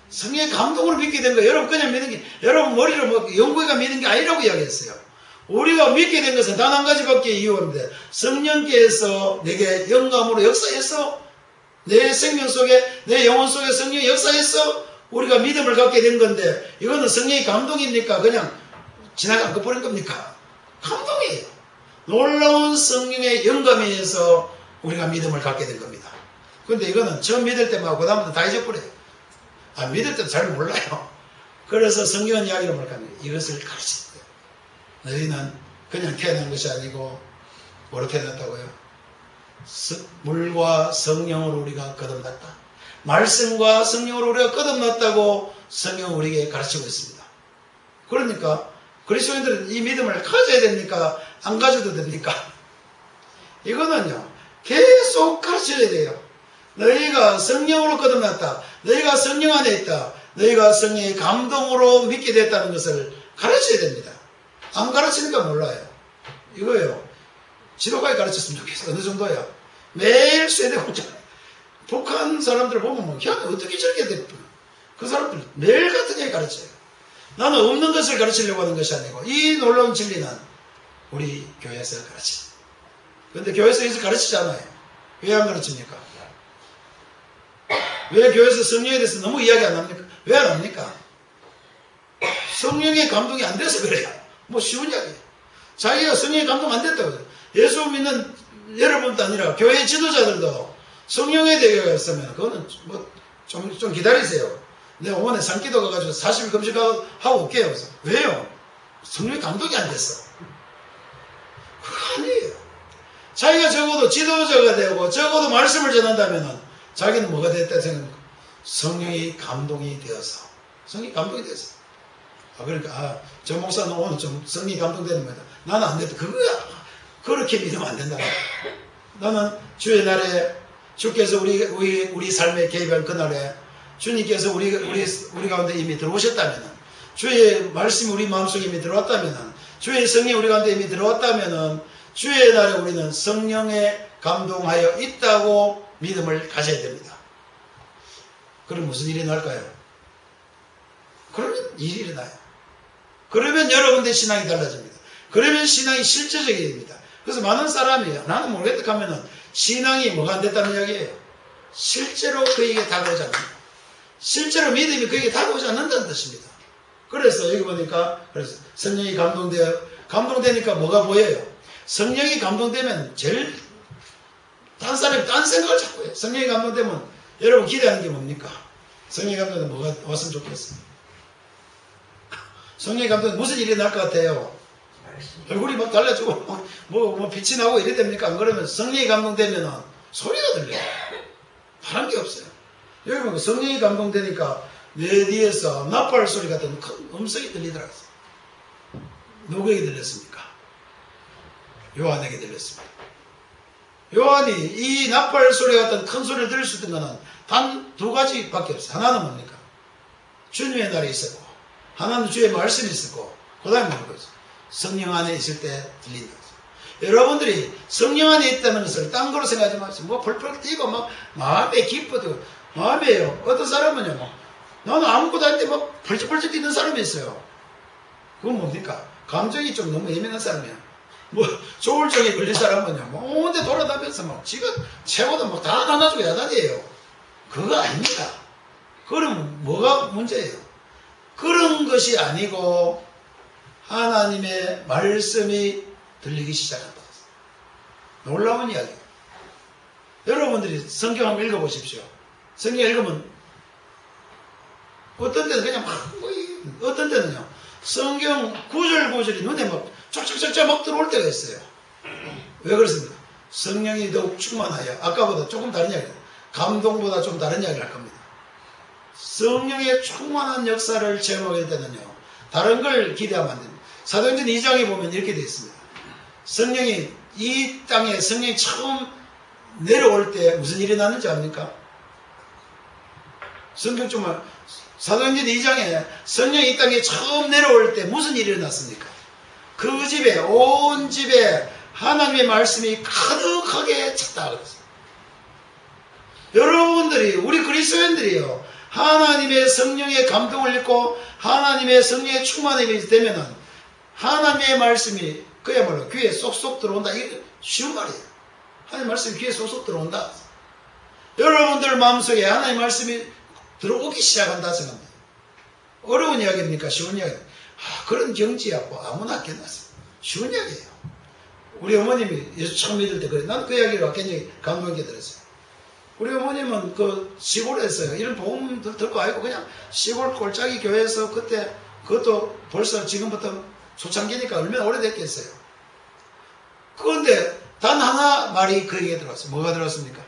성령의 감동으로 믿게 된 거예요. 여러분 그냥 믿는 게, 여러분 머리로 뭐 연구가 믿는 게 아니라고 이야기했어요. 우리가 믿게 된 것은 단 한 가지밖에 이유인데, 성령께서 내게 영감으로 역사해서 내 생명 속에, 내 영혼 속에 성령이 역사해서 우리가 믿음을 갖게 된 건데, 이거는 성령의 감동입니까? 그냥 지나가 버린 겁니까? 감동이에요. 놀라운 성령의 영감에 의해서 우리가 믿음을 갖게 된 겁니다. 근데 이거는 처음 믿을 때만 그 다음부터 다 잊어버려요. 믿을 때도 잘 몰라요. 그래서 성경 이야기를 뭘까 하면 이것을 가르치는 거예요. 너희는 그냥 태어난 것이 아니고 뭐로 태어났다고요? 물과 성령으로 우리가 거듭났다. 말씀과 성령으로 우리가 거듭났다고 성경은 우리에게 가르치고 있습니다. 그러니까 그리스도인들은 이 믿음을 가져야 됩니까? 안 가져도 됩니까? 이거는요, 계속 가르쳐야 돼요. 너희가 성령으로 거듭났다. 너희가 성령 안에 있다. 너희가 성령의 감동으로 믿게 됐다는 것을 가르쳐야 됩니다. 안 가르치니까 몰라요. 이거요, 지도까지 가르쳤으면 좋겠어. 어느 정도야? 매일 세대공장. 북한 사람들 보면 뭐, 야, 어떻게 저렇게 됐구나. 그 사람들 매일 같은 얘기 가르쳐요. 나는 없는 것을 가르치려고 하는 것이 아니고, 이 놀라운 진리는 우리 교회에서 가르칩니다. 그런데 교회에서 가르치지 않아요. 왜 안 가르칩니까? 왜 교회에서 성령에 대해서 너무 이야기 안 합니까? 왜 안 합니까? 성령의 감동이 안 돼서 그래요. 뭐 쉬운 이야기예요. 자기가 성령의 감동 안 됐다고 해요. 예수 믿는 여러분도 아니라 교회 지도자들도 성령에 대해서면 그거는 뭐 좀 기다리세요. 내가 오만에 산기도 가가지고 40일 금식하고 올게요. 그래서 왜요? 성령의 감동이 안 됐어. 그거 아니에요. 자기가 적어도 지도자가 되고 적어도 말씀을 전한다면은 자기는 뭐가 됐다 생각합니까? 성령이 감동이 되어서. 성령이 감동이 되어서. 그러니까, 저 목사는 오늘 좀 성령이 감동되는 거다. 나는 안 됐다. 그거야. 그렇게 믿으면 안 된다. 나는 주의 날에 주께서 우리 삶에 개입한 그날에 주님께서 우리 가운데 이미 들어오셨다면은, 주의 말씀이 우리 마음속에 이미 들어왔다면은, 주의 성령이 우리 가운데 이미 들어왔다면은, 주의 날에 우리는 성령에 감동하여 있다고 믿음을 가져야 됩니다. 그럼 무슨 일이 날까요? 그러면 일이 일어나요. 그러면 여러분들의 신앙이 달라집니다. 그러면 신앙이 실제적이 됩니다. 그래서 많은 사람이 나는 모르겠다 하면은 신앙이 뭐가 안 됐다는 이야기예요. 실제로 그에게 다가오지 않는다. 실제로 믿음이 그에게 다가오지 않는다는 뜻입니다. 그래서 여기 보니까 그래서 성령이 감동되니까 뭐가 보여요? 성령이 감동되면 제일 딴 사람이 딴 생각을 자꾸 해요. 성령이 감동되면 여러분 기대하는 게 뭡니까? 성령이 감동되면 뭐가 왔으면 좋겠어요? 성령이 감동되면 무슨 일이 날 것 같아요? 얼굴이 막 달라지고 뭐 빛이 나고 이래 됩니까? 안 그러면 성령이 감동되면 소리가 들려요. 다른 게 없어요. 여기 보면 성령이 감동되니까 내 뒤에서 나팔 소리 같은 큰 음성이 들리더라고요. 누구에게 들렸습니까? 요한에게 들렸습니다. 요한이 이 나팔 소리 같은 큰 소리를 들을 수 있는 것은 단 두 가지밖에 없어요. 하나는 뭡니까? 주님의 날이 있었고, 하나는 주의 말씀이 있었고, 그 다음에 뭐죠? 성령 안에 있을 때 들린다. 여러분들이 성령 안에 있다는 것을 딴 거로 생각하지 마세요. 뭐 펄펄 뛰고 막 마음에 기뻐도 마음이에요. 어떤 사람은요, 뭐 나는 아무것도 할 때 막 펄쩍펄쩍 뛰는 사람이 있어요. 그건 뭡니까? 감정이 좀 너무 예민한 사람이야. 뭐 조울증에 걸린 사람은요, 뭐 온데 돌아다니면서 막 지가 최고도 막 다 나눠주고 야단이에요. 그거 아닙니다. 그럼 뭐가 문제예요? 그런 것이 아니고 하나님의 말씀이 들리기 시작한다. 놀라운 이야기예요. 여러분들이 성경 한번 읽어보십시오. 성경 읽으면 어떤 때는 그냥 어떤 때는요, 성경 구절구절이 눈에 막 쫙쫙쫙쫙 막 들어올 때가 있어요. 왜 그렇습니까? 성령이 더욱 충만하여, 아까보다 조금 다른 이야기예요. 감동보다 좀 다른 이야기를 할 겁니다. 성령의 충만한 역사를 체험하게 되는요, 다른 걸 기대하면 안 됩니다. 사도행전 2장에 보면 이렇게 되어 있습니다. 성령이 이 땅에 성령이 처음 내려올 때 무슨 일이 났는지 압니까? 성경 정말 사도행전 2장에 성령이 이 땅에 처음 내려올 때 무슨 일이 일어났습니까? 그 집에, 온 집에 하나님의 말씀이 가득하게 찼다 그랬어요. 여러분들이, 우리 그리스도인들이요, 하나님의 성령의 감동을 입고 하나님의 성령의 충만함이 되면은 하나님의 말씀이 그야말로 귀에 쏙쏙 들어온다. 이게 쉬운 말이에요. 하나님의 말씀이 귀에 쏙쏙 들어온다. 여러분들 마음속에 하나님의 말씀이 들어오기 시작한다 생각합니다. 어려운 이야기입니까? 쉬운 이야기? 그런 경지야 뭐 아무나 깨놨어. 쉬운 이야기예요. 우리 어머님이 예수 처음 믿을 때 그래. 나는 그 이야기를 굉장히 감동 있게 들었어요. 우리 어머님은 그 시골에서요, 이런 복음 듣고 아니고 그냥 시골 골짜기 교회에서 그때, 그것도 벌써 지금부터 초창기니까 얼마나 오래됐겠어요. 그런데 단 하나 말이 그에게 들어왔어요. 뭐가 들어왔습니까?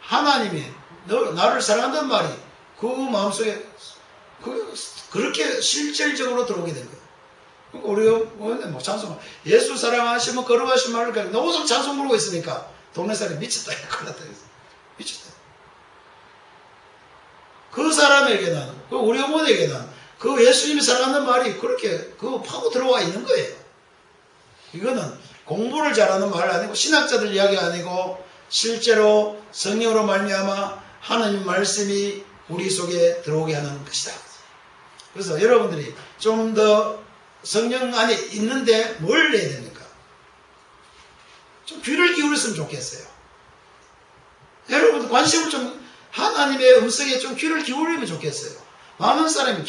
하나님이 나를 사랑한다는 말이 그 마음속에 그렇게 실질적으로 들어오게 된 거예요. 그러니까 우리가 뭐 찬송, 예수 사랑하시면 거룩하신 말을 그냥 너무 찬송 부르고 있으니까 동네 사람이 미쳤다. 미쳤다. 그 사람에게는, 우리 어머니에게는 그 예수님이 사랑하는 말이 그렇게 파고 들어와 있는 거예요. 이거는 공부를 잘하는 말 아니고 신학자들 이야기 아니고 실제로 성령으로 말미암아 하나님 말씀이 우리 속에 들어오게 하는 것이다. 그래서 여러분들이 좀 더 성령 안에 있는데 뭘 해야 됩니까? 좀 귀를 기울였으면 좋겠어요. 여러분들 관심을 좀 하나님의 음성에 좀 귀를 기울이면 좋겠어요. 많은 사람이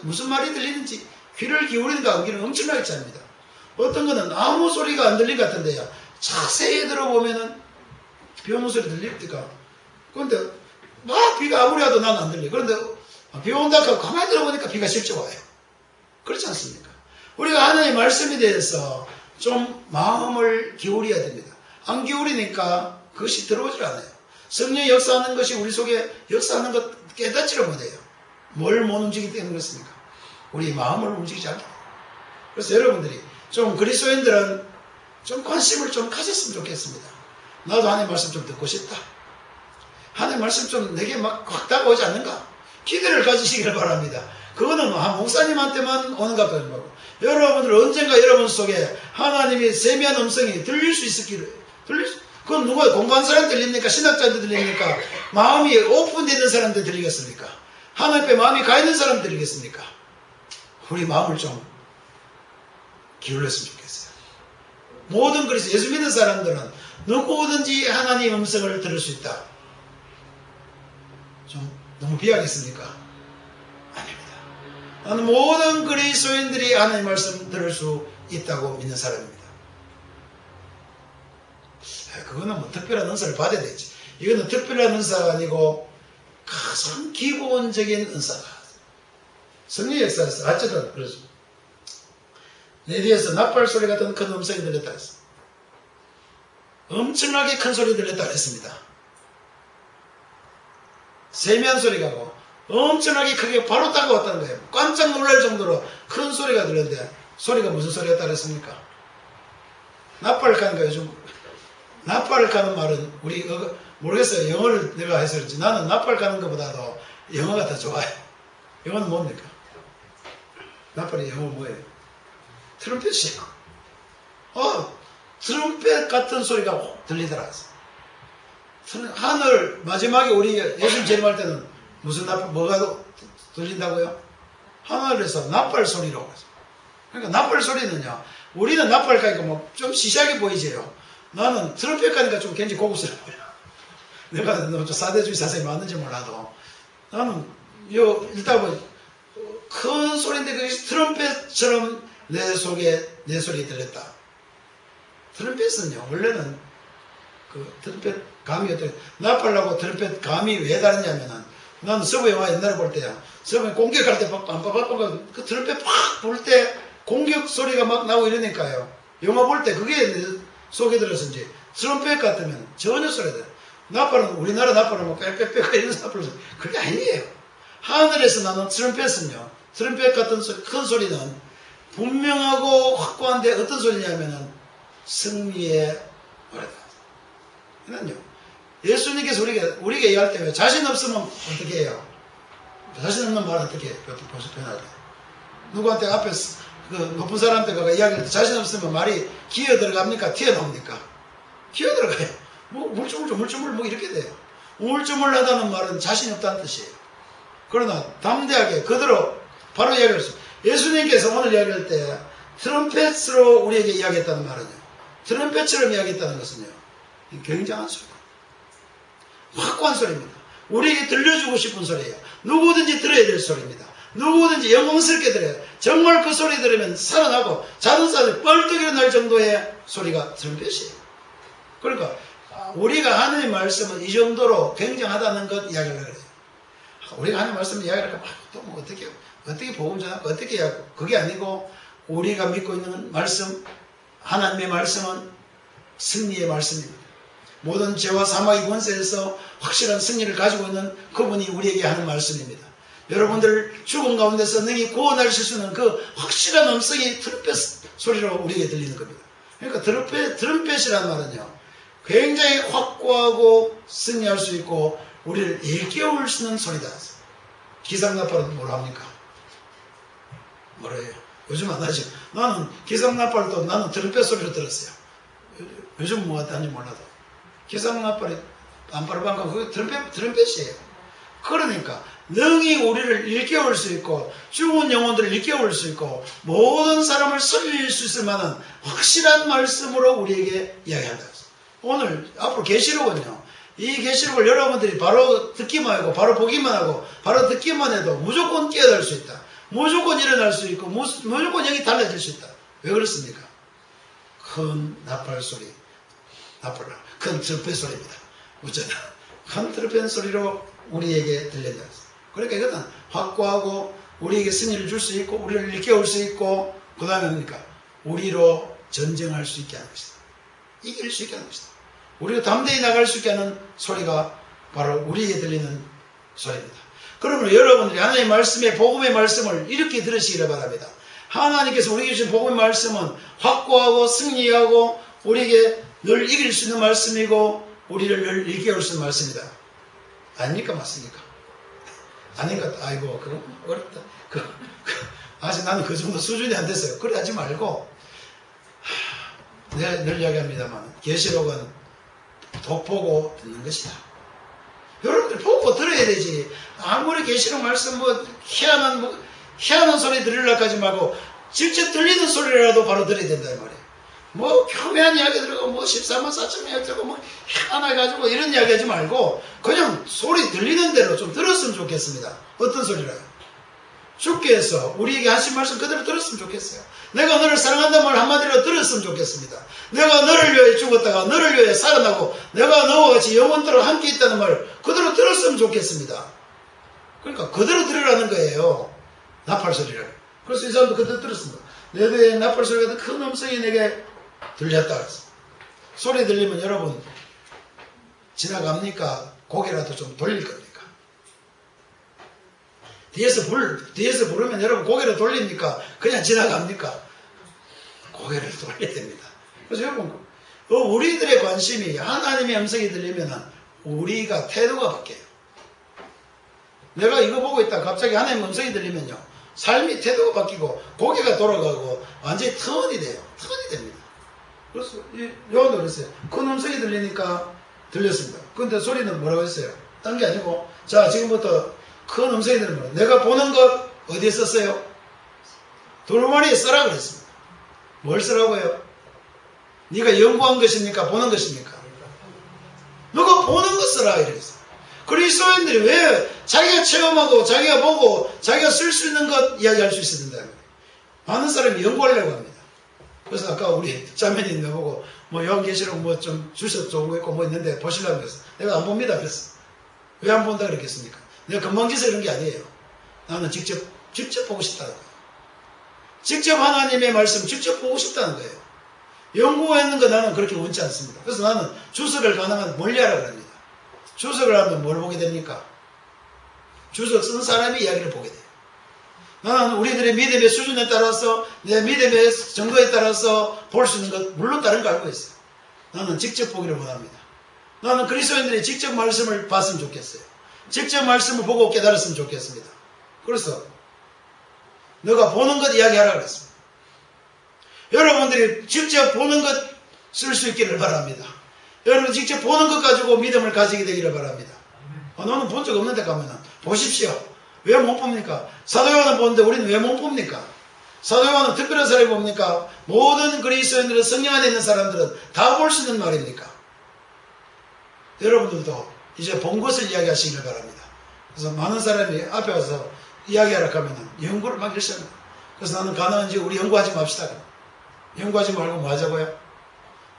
무슨 말이 들리는지 귀를 기울이는가 하기는 엄청나게 차입니다. 어떤 거는 아무 소리가 안 들린 것 같은데요, 자세히 들어보면은 비 오는 소리 들립니까? 그런데 막 비가 아무리 와도 난 안 들려. 그런데 비 온다 하고 가만히 들어보니까 비가 실제 와요. 그렇지 않습니까? 우리가 하나님의 말씀에 대해서 좀 마음을 기울여야 됩니다. 안 기울이니까 그것이 들어오질 않아요. 성령이 역사하는 것이 우리 속에 역사하는 것 깨닫지를 못해요. 뭘 못 움직이게 되는 것입니까? 우리 마음을 움직이지 않게. 그래서 여러분들이 좀 그리스도인들은 좀 관심을 좀 가졌으면 좋겠습니다. 나도 하나님의 말씀 좀 듣고 싶다. 하나님의 말씀 좀 내게 막 확 다가오지 않는가? 기대를 가지시기를 바랍니다. 그거는 한 목사님한테만 오는 것 같은 거고, 여러분들 언젠가 여러분 속에 하나님의 세미한 음성이 들릴 수 있었기를, 그건 누가 공부한 사람 들립니까? 신학자한테 들립니까? 마음이 오픈되는 사람한테 들리겠습니까? 하나님 앞에 마음이 가 있는 사람 들리겠습니까? 우리 마음을 좀 기울였으면 좋겠어요. 모든 그리스도 예수 믿는 사람들은 누구든지 하나님의 음성을 들을 수 있다. 좀 너무 비하겠습니까? 아닙니다. 나는 모든 그리스도인들이 하나님의 말씀 들을 수 있다고 믿는 사람입니다. 그거는 뭐 특별한 은사를 받아야 되지. 이거는 특별한 은사가 아니고 가장 기본적인 은사가 성령의 역사에서 어쨌든 그렇죠. 내 뒤에서 나팔 소리 같은 큰 음성이 들렸다 했어. 엄청나게 큰 소리 들렸다 했습니다. 세미한 소리가고 엄청나게 크게 바로 다가왔다는 거예요. 깜짝 놀랄 정도로 큰 소리가 들렸는데 소리가 무슨 소리였다 그랬습니까? 나팔을 가는 거예요. 요즘 나팔을 가는 말은 우리 모르겠어요. 영어를 내가 해서 그런지 나는 나팔 가는 것보다도 영어가 더 좋아요. 영어는 뭡니까? 나팔이 영어 뭐예요? 트럼펫이에요. 트럼펫 같은 소리가 들리더라. 하늘 마지막에 우리 예수님 재림할 때는 무슨 나팔 뭐가 들린다고요? 하늘에서 나팔 소리라고 했어요. 그러니까 나팔 소리는요. 우리는 나팔 가니까 뭐 좀 시시하게 보이지요. 나는 트럼펫 가니까 좀 굉장히 고급스러워요. 내가 좀 사대주의 사상이 맞는지 몰라도 나는 일단 큰 소리인데 그게 트럼펫처럼 내 속에 내 소리 들렸다. 트럼펫은요 원래는 그 트럼펫 감이 어떻게 나팔하고 트럼펫 감이 왜 다르냐면은 나는 서부 영화 옛날에 볼 때야 서부에 공격할 때 빰빰빰빰 그 트럼펫 팍 불 때 공격 소리가 막 나오고 이러니까요. 영화 볼 때 그게 내 속에 들었는지 트럼펫 같으면 전혀 소리가 들어요. 나팔은 우리나라 나팔은 뭐 빽빽빽 이런 나팔은 그게 아니에요. 하늘에서 나는 트럼펫은요. 트럼펫 같은 큰 소리는 분명하고 확고한데 어떤 소리냐면은 승리의 노래다. 이는요. 예수님께서 우리에게 얘기할 때 왜 자신 없으면 어떻게 해요? 자신 없는 말은 어떻게 표현하죠? 누구한테 앞에서 그 높은 사람한테 이야기할 때 자신 없으면 말이 기어 들어갑니까? 튀어나옵니까? 기어 들어가요. 뭐 물주물 뭐 이렇게 돼요. 우물쭈물하다는 말은 자신이 없다는 뜻이에요. 그러나 담대하게 그대로 바로 이야기할 수 있어요. 예수님께서 오늘 이야기할 때 트럼펫으로 우리에게 이야기했다는 말은요. 트럼펫처럼 이야기했다는 것은요. 굉장한 소리입니다. 확고한 소리입니다. 우리에게 들려주고 싶은 소리예요. 누구든지 들어야 될 소리입니다. 누구든지 영광스럽게 들어요. 정말 그 소리 들으면 살아나고 자동차를 뻘떡 일어날 정도의 소리가 트럼펫이에요. 그러니까 우리가 하나님의 말씀은 이 정도로 굉장하다는 것 이야기를 해요. 우리가 하나님의 말씀을 이야기하니까 또 뭐 어떻게 복음 전하고 어떻게 하고 그게 아니고 우리가 믿고 있는 말씀 하나님의 말씀은 승리의 말씀입니다. 모든 죄와 사망의 권세에서 확실한 승리를 가지고 있는 그분이 우리에게 하는 말씀입니다. 여러분들 죽음 가운데서 능히 구원하실 수 있는 그 확실한 음성이 트럼펫 소리로 우리에게 들리는 겁니다. 그러니까 트럼펫이라는 말은요. 굉장히 확고하고 승리할 수 있고 우리를 일깨울 수 있는 소리다. 기상나팔은 뭐라 합니까? 뭐라 해요? 요즘 안 하죠. 나는 기상나팔도 나는 트럼펫 소리로 들었어요. 요즘 뭐 하는지 몰라도. 기상나팔이 빰빠르빰빠 그게 트럼펫이에요. 그러니까 능히 우리를 일깨울 수 있고 죽은 영혼들을 일깨울 수 있고 모든 사람을 살릴 수 있을 만한 확실한 말씀으로 우리에게 이야기한다. 오늘 앞으로 계시록은요. 이 계시록을 여러분들이 바로 듣기만 하고 바로 보기만 하고 바로 듣기만 해도 무조건 깨달을 수 있다. 무조건 일어날 수 있고 무조건 영이 달라질 수 있다. 왜 그렇습니까? 큰 나팔 소리, 큰 트럼펫 소리입니다. 어쩌나 큰 트럼펫 소리로 우리에게 들린다. 그러니까 이것은 확고하고 우리에게 승리를 줄 수 있고 우리를 일깨울 수 있고 그 다음에 뭡니까? 우리로 전쟁할 수 있게 하는 것이다. 이길 수 있게 하는 것이다. 우리가 담대히 나갈 수 있게 하는 소리가 바로 우리에게 들리는 소리입니다. 그러면 여러분들이 하나님의 말씀에 복음의 말씀을 이렇게 들으시기를 바랍니다. 하나님께서 우리에게 주신 복음의 말씀은 확고하고 승리하고 우리에게 늘 이길 수 있는 말씀이고 우리를 늘 일깨울 수 있는 말씀이다. 아닙니까? 맞습니까? 아닌가? 아이고 그럼 어렵다. 아직 나는 그 정도 수준이 안 됐어요. 그래 하지 말고 내가 늘 이야기합니다만 계시록은 돋보고 듣는 것이다. 여러분들 보고 들어야 되지. 아무리 계시록 말씀 희한한 소리 들으려고 하지 말고 직접 들리는 소리라도 바로 들어야 된다 이 말이에요. 뭐 교묘한 이야기 들고 뭐 14만 4천 이야기 들고 뭐 희한하게 가지고 이런 이야기 하지 말고 그냥 소리 들리는 대로 좀 들었으면 좋겠습니다. 어떤 소리라요? 주께서 우리에게 하신 말씀 그대로 들었으면 좋겠어요. 내가 너를 사랑한다는 말 한마디로 들었으면 좋겠습니다. 내가 너를 위해 죽었다가 너를 위해 살아나고 내가 너와 같이 영원토록 함께 있다는 말 그대로 들었으면 좋겠습니다. 그러니까 그대로 들으라는 거예요. 나팔 소리를. 그래서 이 사람도 그대로 들었습니다. 내 뒤에 나팔 소리 같은 큰 음성이 내게 들렸다 그랬어. 소리 들리면 여러분 지나갑니까? 고개라도 좀 돌릴 겁니까? 뒤에서 부르면 여러분 고개를 돌립니까? 그냥 지나갑니까? 고개를 돌려야 됩니다. 그래서 여러분 우리들의 관심이 하나님의 음성이 들리면 우리가 태도가 바뀌어요. 내가 이거 보고 있다 갑자기 하나님의 음성이 들리면요 삶이 태도가 바뀌고 고개가 돌아가고 완전히 턴이 돼요. 턴이 됩니다. 그래서 요한도 그랬어요. 큰 음성이 들리니까 들렸습니다. 근데 소리는 뭐라고 했어요? 딴 게 아니고 자 지금부터 큰 음성이 들리면 내가 보는 것 어디에 썼어요? 두루마리에 써라 그랬습니다. 뭘 쓰라고요? 네가 연구한 것입니까? 보는 것입니까? 너가 보는 것 써라 이랬어요. 그리스도인들이 왜 자기가 체험하고 자기가 보고 자기가 쓸 수 있는 것 이야기할 수 있어야 된다. 많은 사람이 연구하려고 합니다. 그래서 아까 우리 자매님 나보고 뭐 요한계시록 뭐 좀 주셔 좋은 거 있고 뭐 있는데 보시려고 그랬어. 내가 안 봅니다 그랬어. 왜 안 본다 그랬겠습니까? 내가 금방지서 이런 게 아니에요. 나는 직접 보고 싶다는 거예요. 직접 하나님의 말씀 직접 보고 싶다는 거예요. 연구하는 거 나는 그렇게 원치 않습니다. 그래서 나는 주석을 가능한 멀리하라 그럽니다. 주석을 하면 뭘 보게 됩니까? 주석 쓴 사람의 이야기를 보게 돼요. 나는 우리들의 믿음의 수준에 따라서 내 믿음의 정도에 따라서 볼 수 있는 것 물론 다른 거 알고 있어요. 나는 직접 보기를 원합니다. 나는 그리스도인들이 직접 말씀을 봤으면 좋겠어요. 직접 말씀을 보고 깨달았으면 좋겠습니다. 그래서 너가 보는 것 이야기하라 그랬습니다. 여러분들이 직접 보는 것 쓸 수 있기를 바랍니다. 여러분 직접 보는 것 가지고 믿음을 가지게 되기를 바랍니다. 너는 본 적 없는데 가면은 보십시오. 왜 못 봅니까? 사도 요한은 보는데 우리는 왜 못 봅니까? 사도 요한은 특별한 사람이 봅니까? 모든 그리스도인들은 성령 안에 있는 사람들은 다 볼 수 있는 말입니까? 여러분들도 이제 본 것을 이야기하시기를 바랍니다. 그래서 많은 사람이 앞에 와서 이야기하라 하면은 연구를 막 열심히 합니다. 그래서 나는 가능한지 우리 연구하지 맙시다. 연구하지 말고 뭐 하자고요?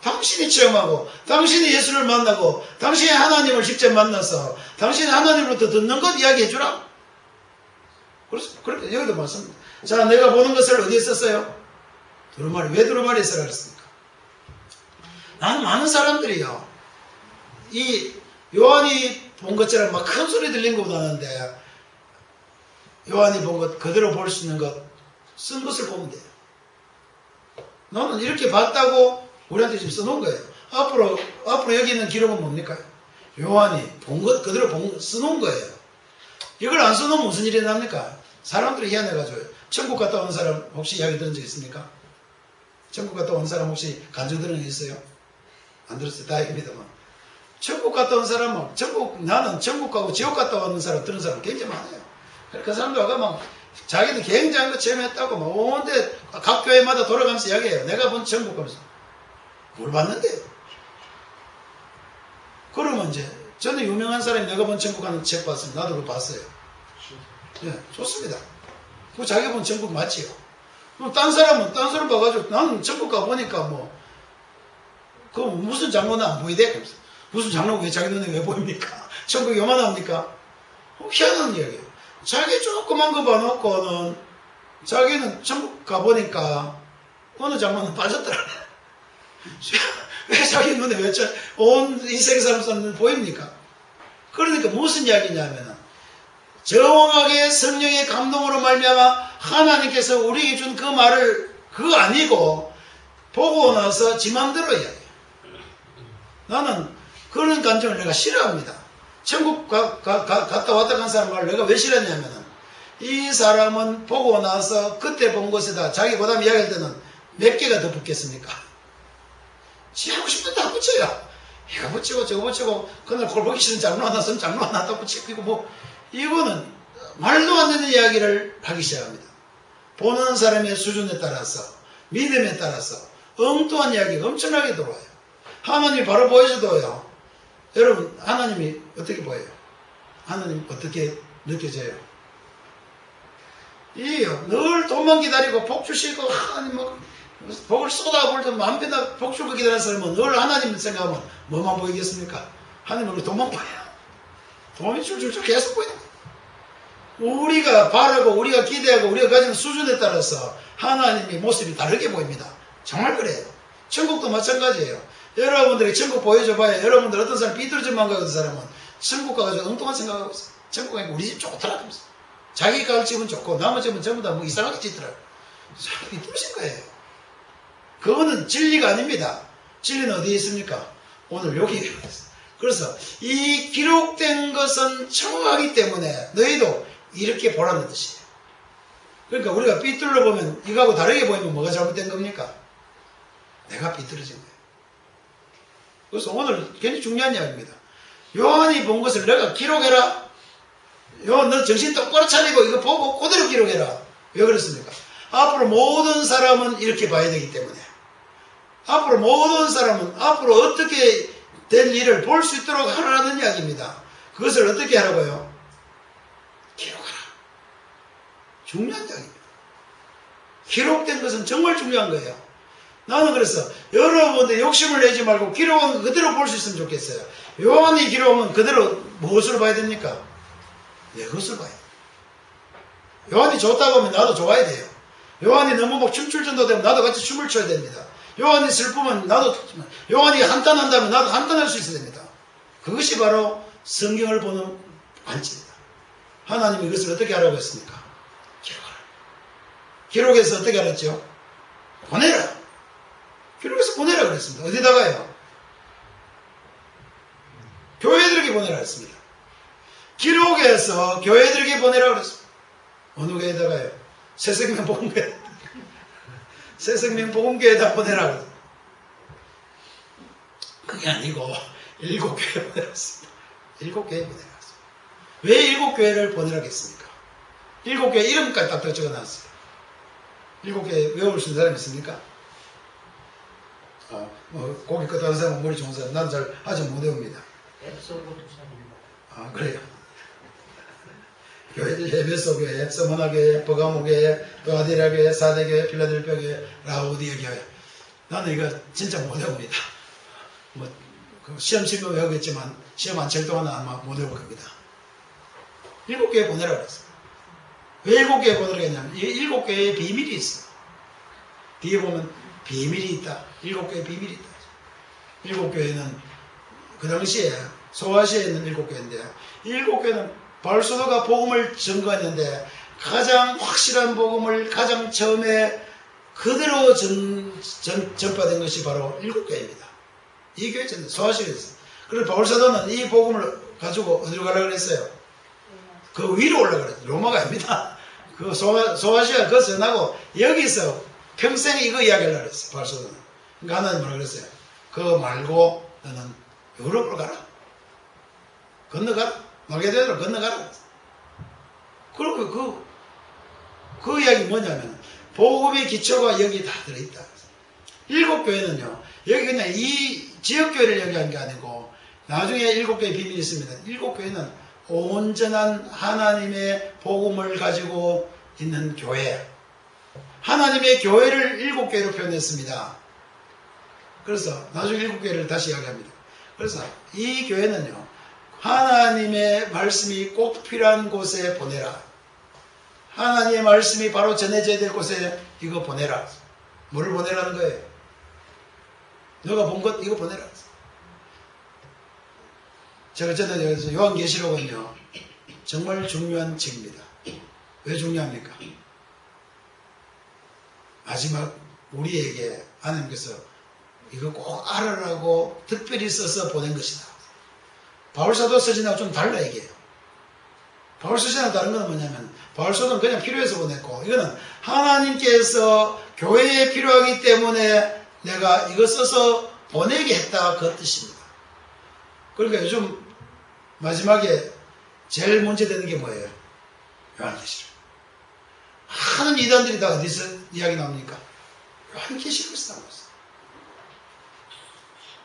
당신이 체험하고 당신이 예수를 만나고 당신이 하나님을 직접 만나서 당신이 하나님으로부터 듣는 것 이야기해 주라. 그래서 그렇게 여기도 맞습니다. 자, 내가 보는 것을 어디에 썼어요? 두루마리. 왜 두루마리에 쓰라 그랬습니까? 나는 많은 사람들이요. 이 요한이 본 것처럼 막 큰 소리 들린 것보다 하는데 요한이 본 것 그대로 볼 수 있는 것 쓴 것을 보면 돼요. 나는 이렇게 봤다고 우리한테 지금 써놓은 거예요. 앞으로 여기 있는 기록은 뭡니까? 요한이 본 것 그대로 써놓은 거예요. 이걸 안 써놓으면 무슨 일이 납니까? 사람들이 희한해가지고 천국 갔다 온 사람 혹시 이야기 들은 적 있습니까? 천국 갔다 온 사람 혹시 간증 들은 적 있어요? 안 들었어요. 다행입니다만. 천국 갔다 온 사람은 나는 천국 가고 지옥 갔다 오는 사람 들은 사람 굉장히 많아요. 그 사람들 아까 막 자기는 굉장한 거 체험했다고 막 온데 각 교회마다 돌아가면서 이야기해요. 내가 본 천국 가면서 뭘 봤는데요? 그러면 이제 저는 유명한 사람이 내가 본 천국 가는 책 봤습니다. 나도 그거 봤어요. 예, 좋습니다. 그 자기가 본 천국 맞지요? 그럼 딴 사람은 딴 사람 봐가지고 나는 천국 가보니까 그 무슨 장로는 안 보이대? 무슨 장로가 왜 자기 눈에 왜 보입니까? 천국이 요만합니까? 희한한 이야기예요. 자기 조그만 거 봐놓고는 자기는 천국 가보니까 어느 장로는 빠졌더라. 왜 자기 눈에 왜 온 인생 사람 보입니까? 그러니까 무슨 이야기냐면은 정확하게 성령의 감동으로 말미암아 하나님께서 우리에게 준 그 말을 그거 아니고 보고 나서 지 맘대로 이야기해요. 나는 그런 감정을 내가 싫어합니다. 천국 갔다 왔다 간 사람 말을 내가 왜 싫어했냐면은 이 사람은 보고 나서 그때 본 것에다 자기 그 다음 이야기할 때는 몇 개가 더 붙겠습니까? 지 하고 싶은 다 붙여요. 이거 붙이고 저거 붙이고 그날 그걸 보기 싫은 장로 하나 쓰면 장로 하나 다 붙이고 이거는 말도 안 되는 이야기를 하기 시작합니다. 보는 사람의 수준에 따라서 믿음에 따라서 엉뚱한 이야기가 엄청나게 들어와요. 하나님이 바로 보여줘도요. 여러분 하나님이 어떻게 보여요? 하나님 어떻게 느껴져요? 늘 돈만 기다리고 복 주시고 하나님 복을 쏟아부을 때 맘대로 복 주고 기다리는 사람은 늘 하나님 생각하면 뭐만 보이겠습니까? 하나님 우리 돈만 보여요. 돈이 줄줄줄 계속 보여요. 우리가 바라고 우리가 기대하고 우리가 가진 수준에 따라서 하나님의 모습이 다르게 보입니다. 정말 그래요. 천국도 마찬가지예요. 여러분들이 천국 보여줘봐야 여러분들 어떤 사람 삐뚤어진만 가는 사람은 천국 가가지고 엉뚱한 생각하고 있어요. 천국 가니까 우리 집 좋더라 하면서 자기 갈 집은 좋고 남의 집은 전부 다 뭐 이상하게 짓더라고요. 삐뚤어진 거예요. 그거는 진리가 아닙니다. 진리는 어디에 있습니까? 오늘 여기 있어요. 그래서 이 기록된 것은 정확하기 때문에 너희도 이렇게 보라는 뜻이에요. 그러니까 우리가 삐뚤러 보면 이거하고 다르게 보이면 뭐가 잘못된 겁니까? 내가 삐뚤어진 거예요. 그래서 오늘 굉장히 중요한 이야기입니다. 요한이 본 것을 내가 기록해라. 요한 너 정신 똑바로 차리고 이거 보고 그대로 기록해라. 왜 그랬습니까? 앞으로 모든 사람은 이렇게 봐야 되기 때문에 앞으로 모든 사람은 앞으로 어떻게 될 일을 볼 수 있도록 하라는 이야기입니다. 그것을 어떻게 하라고요? 기록하라. 중요한 이야기입니다. 기록된 것은 정말 중요한 거예요. 나는 그래서 여러분들 욕심을 내지 말고 기록한 거 그대로 볼 수 있으면 좋겠어요. 요한이 기록하면 그대로 무엇을 봐야 됩니까? 내 것을 봐야 돼요. 요한이 좋다고 하면 나도 좋아야 돼요. 요한이 너무 막 춤출 정도 되면 나도 같이 춤을 춰야 됩니다. 요한이 슬프면 나도, 요한이 한탄한다면 나도 한탄할 수 있어야 됩니다. 그것이 바로 성경을 보는 관점입니다. 하나님이 이것을 어떻게 하라고 했습니까? 기록하라. 기록해서 어떻게 하랬죠? 보내라. 기록해서 보내라 그랬습니다. 어디다가요? 교회들에게 보내라 했습니다. 기록해서 교회들에게 보내라 그랬습니다. 어느 교회에다가요? 새생명 복음교회. 새생명 복음교회에다 보내라 그랬습니다. 그게 아니고 7교회 보내라했습니다. 7교회 보내라. 왜 7교회를 보내라겠습니까? 7교회 이름까지 딱 적어놨어요. 7교회 외울 수 있는 사람 있습니까? 고기 끄다는 사람은 머리 좋은 사람. 나는 잘 아직 못 외웁니다. 아, 그래요. 교회들 에베소 교회, 서머나 교회, 버가모 교회, 도아디라 교회, 사대 교회, 필라델피아 교회, 라우디아 교회. 나는 이거 진짜 못 외웁니다. 시험 치면 외우겠지만 시험 안 칠 동안은 아마 못 외울 겁니다. 7교회 보내라 그랬어요. 왜 7교회 보내라 했냐면 이 7교회에 비밀이 있어요. 뒤에 보면 비밀이 있다. 7교회에 비밀이 있다. 7교회는 그 당시에 소아시아에 있는 7교회인데 7교회는 바울사도가 복음을 전거했는데 가장 확실한 복음을 가장 처음에 그대로 전파된 것이 바로 7교회입니다. 이 교회는 소아시아에 있어요. 그래서 바울사도는 이 복음을 가지고 어디로 가려고 그랬어요? 그 위로 올라가라 그랬어요. 로마가 아닙니다. 그 소아시아 그거 전하고 여기서 평생 이거 이야기하려고 그랬어요. 바울사도는. 그러니까 하나님 뭐라 그랬어요? 그거 말고 너는 유럽으로 가라. 건너가라. 마게도냐로 건너가라. 그리고 그 이야기 뭐냐면 복음의 기초가 여기 다 들어있다. 7교회는요. 여기 그냥 이 지역교회를 얘기한 게 아니고 나중에 7교회 비밀이 있습니다. 7교회는 온전한 하나님의 복음을 가지고 있는 교회. 하나님의 교회를 7교회로 표현했습니다. 그래서 나중에 7교회를 다시 이야기합니다. 그래서 이 교회는요. 하나님의 말씀이 꼭 필요한 곳에 보내라. 하나님의 말씀이 바로 전해져야 될 곳에 이거 보내라. 뭐를 보내라는 거예요? 너가 본 것 이거 보내라. 제가 전에 요한계시록은요. 정말 중요한 책입니다. 왜 중요합니까? 마지막 우리에게 하나님께서 이거 꼭 알아라고 특별히 써서 보낸 것이다. 바울사도 서신하고 좀 달라 이게. 바울서신하고 다른 건 뭐냐면 바울서는 그냥 필요해서 보냈고 이거는 하나님께서 교회에 필요하기 때문에 내가 이거 써서 보내게 했다 그 뜻입니다. 그러니까 요즘 마지막에 제일 문제되는 게 뭐예요? 요한계시록. 많은 이단들이 다 어디서 이야기 나옵니까? 요한계시록에서 나오고 있어요.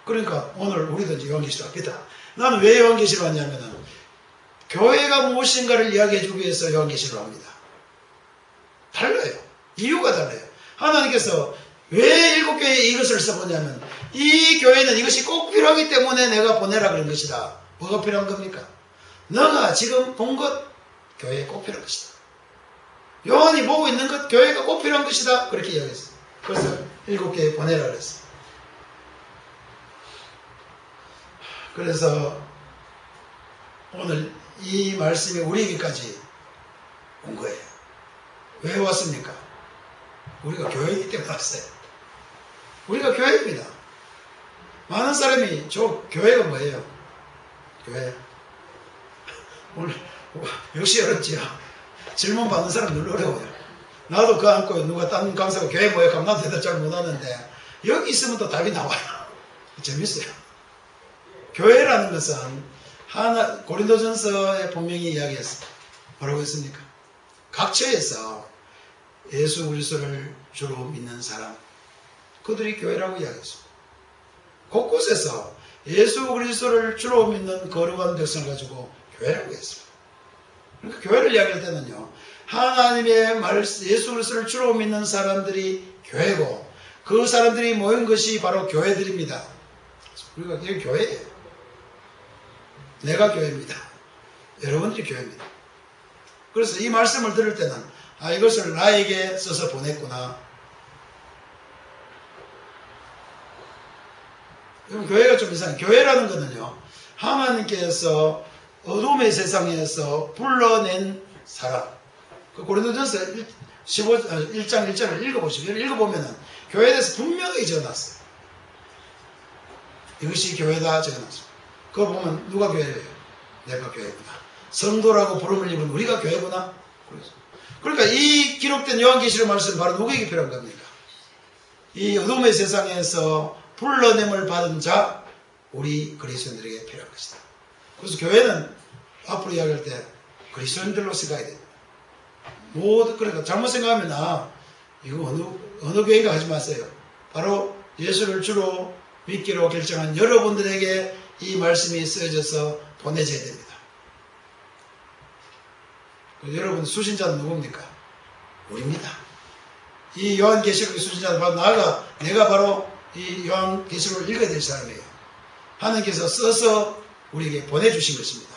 그러니까 오늘 우리도 이제 요한계시록 합니다. 나는 왜 요한계시록 하냐면은 교회가 무엇인가를 이야기해주기 위해서 요한계시록 합니다. 달라요. 이유가 달라요. 하나님께서 왜 7교회에 이것을 써보냐면 이 교회는 이것이 꼭 필요하기 때문에 내가 보내라 그런 것이다. 뭐가 필요한 겁니까? 너가 지금 본 것 교회에 꼭 필요한 것이다. 요한이 보고 있는 것, 교회가 꼭 필요한 것이다. 그렇게 이야기했어요. 그래서 7개 보내라 그랬어요. 그래서 오늘 이 말씀이 우리에게까지 온 거예요. 왜 왔습니까? 우리가 교회이기 때문에 왔어요. 우리가 교회입니다. 많은 사람이 저 교회가 뭐예요? 교회. 오늘 역시 어렵지요. 질문 받는 사람 늘 어려워요. 나도 그거 안고 누가 딴 강사가 교회 뭐예요? 그럼 나도 대답 잘 못하는데 여기 있으면 또 답이 나와요. 재밌어요. 교회라는 것은 하나 고린도전서에 분명히 이야기했어요. 뭐라고 했습니까? 각처에서 예수 그리스도를 주로 믿는 사람, 그들이 교회라고 이야기했습니다. 곳곳에서 예수 그리스도를 주로 믿는 거룩한 백성을 가지고 교회라고 했습니다. 그러니까 교회를 이야기할 때는요, 하나님의 예수 그리스도를 주로 믿는 사람들이 교회고, 그 사람들이 모인 것이 바로 교회들입니다. 우리가 여기 교회예요. 내가 교회입니다. 여러분들이 교회입니다. 그래서 이 말씀을 들을 때는 이것을 나에게 써서 보냈구나. 여러분, 교회가 좀 이상해요. 교회라는 것은요, 하나님께서 어둠의 세상에서 불러낸 사람. 그 고린도전서 1장 1절을 읽어보시고, 읽어보면은 교회에 대해서 분명히 적어놨어요. 이것이 교회다 적어놨어요. 그거 보면 누가 교회예요? 내가 교회구나. 성도라고 부름을 입은 우리가 교회구나. 그러니까 이 기록된 요한계시록 말씀은 바로 누구에게 필요한 겁니까? 이 어둠의 세상에서 불러냄을 받은 자, 우리 그리스도인들에게 필요한 것이다. 그래서 교회는 앞으로 이야기할 때 그리스도인들로 생각해야 됩니다. 그러니까 잘못 생각하면 이거 어느 교회인가 하지 마세요. 바로 예수를 주로 믿기로 결정한 여러분들에게 이 말씀이 쓰여져서 보내져야 됩니다. 여러분 수신자는 누굽니까? 우리입니다. 이 요한계시록의 수신자는 바로 내가 바로 이 요한계시록을 읽어야 될 사람이에요. 하나님께서 써서 우리에게 보내주신 것입니다.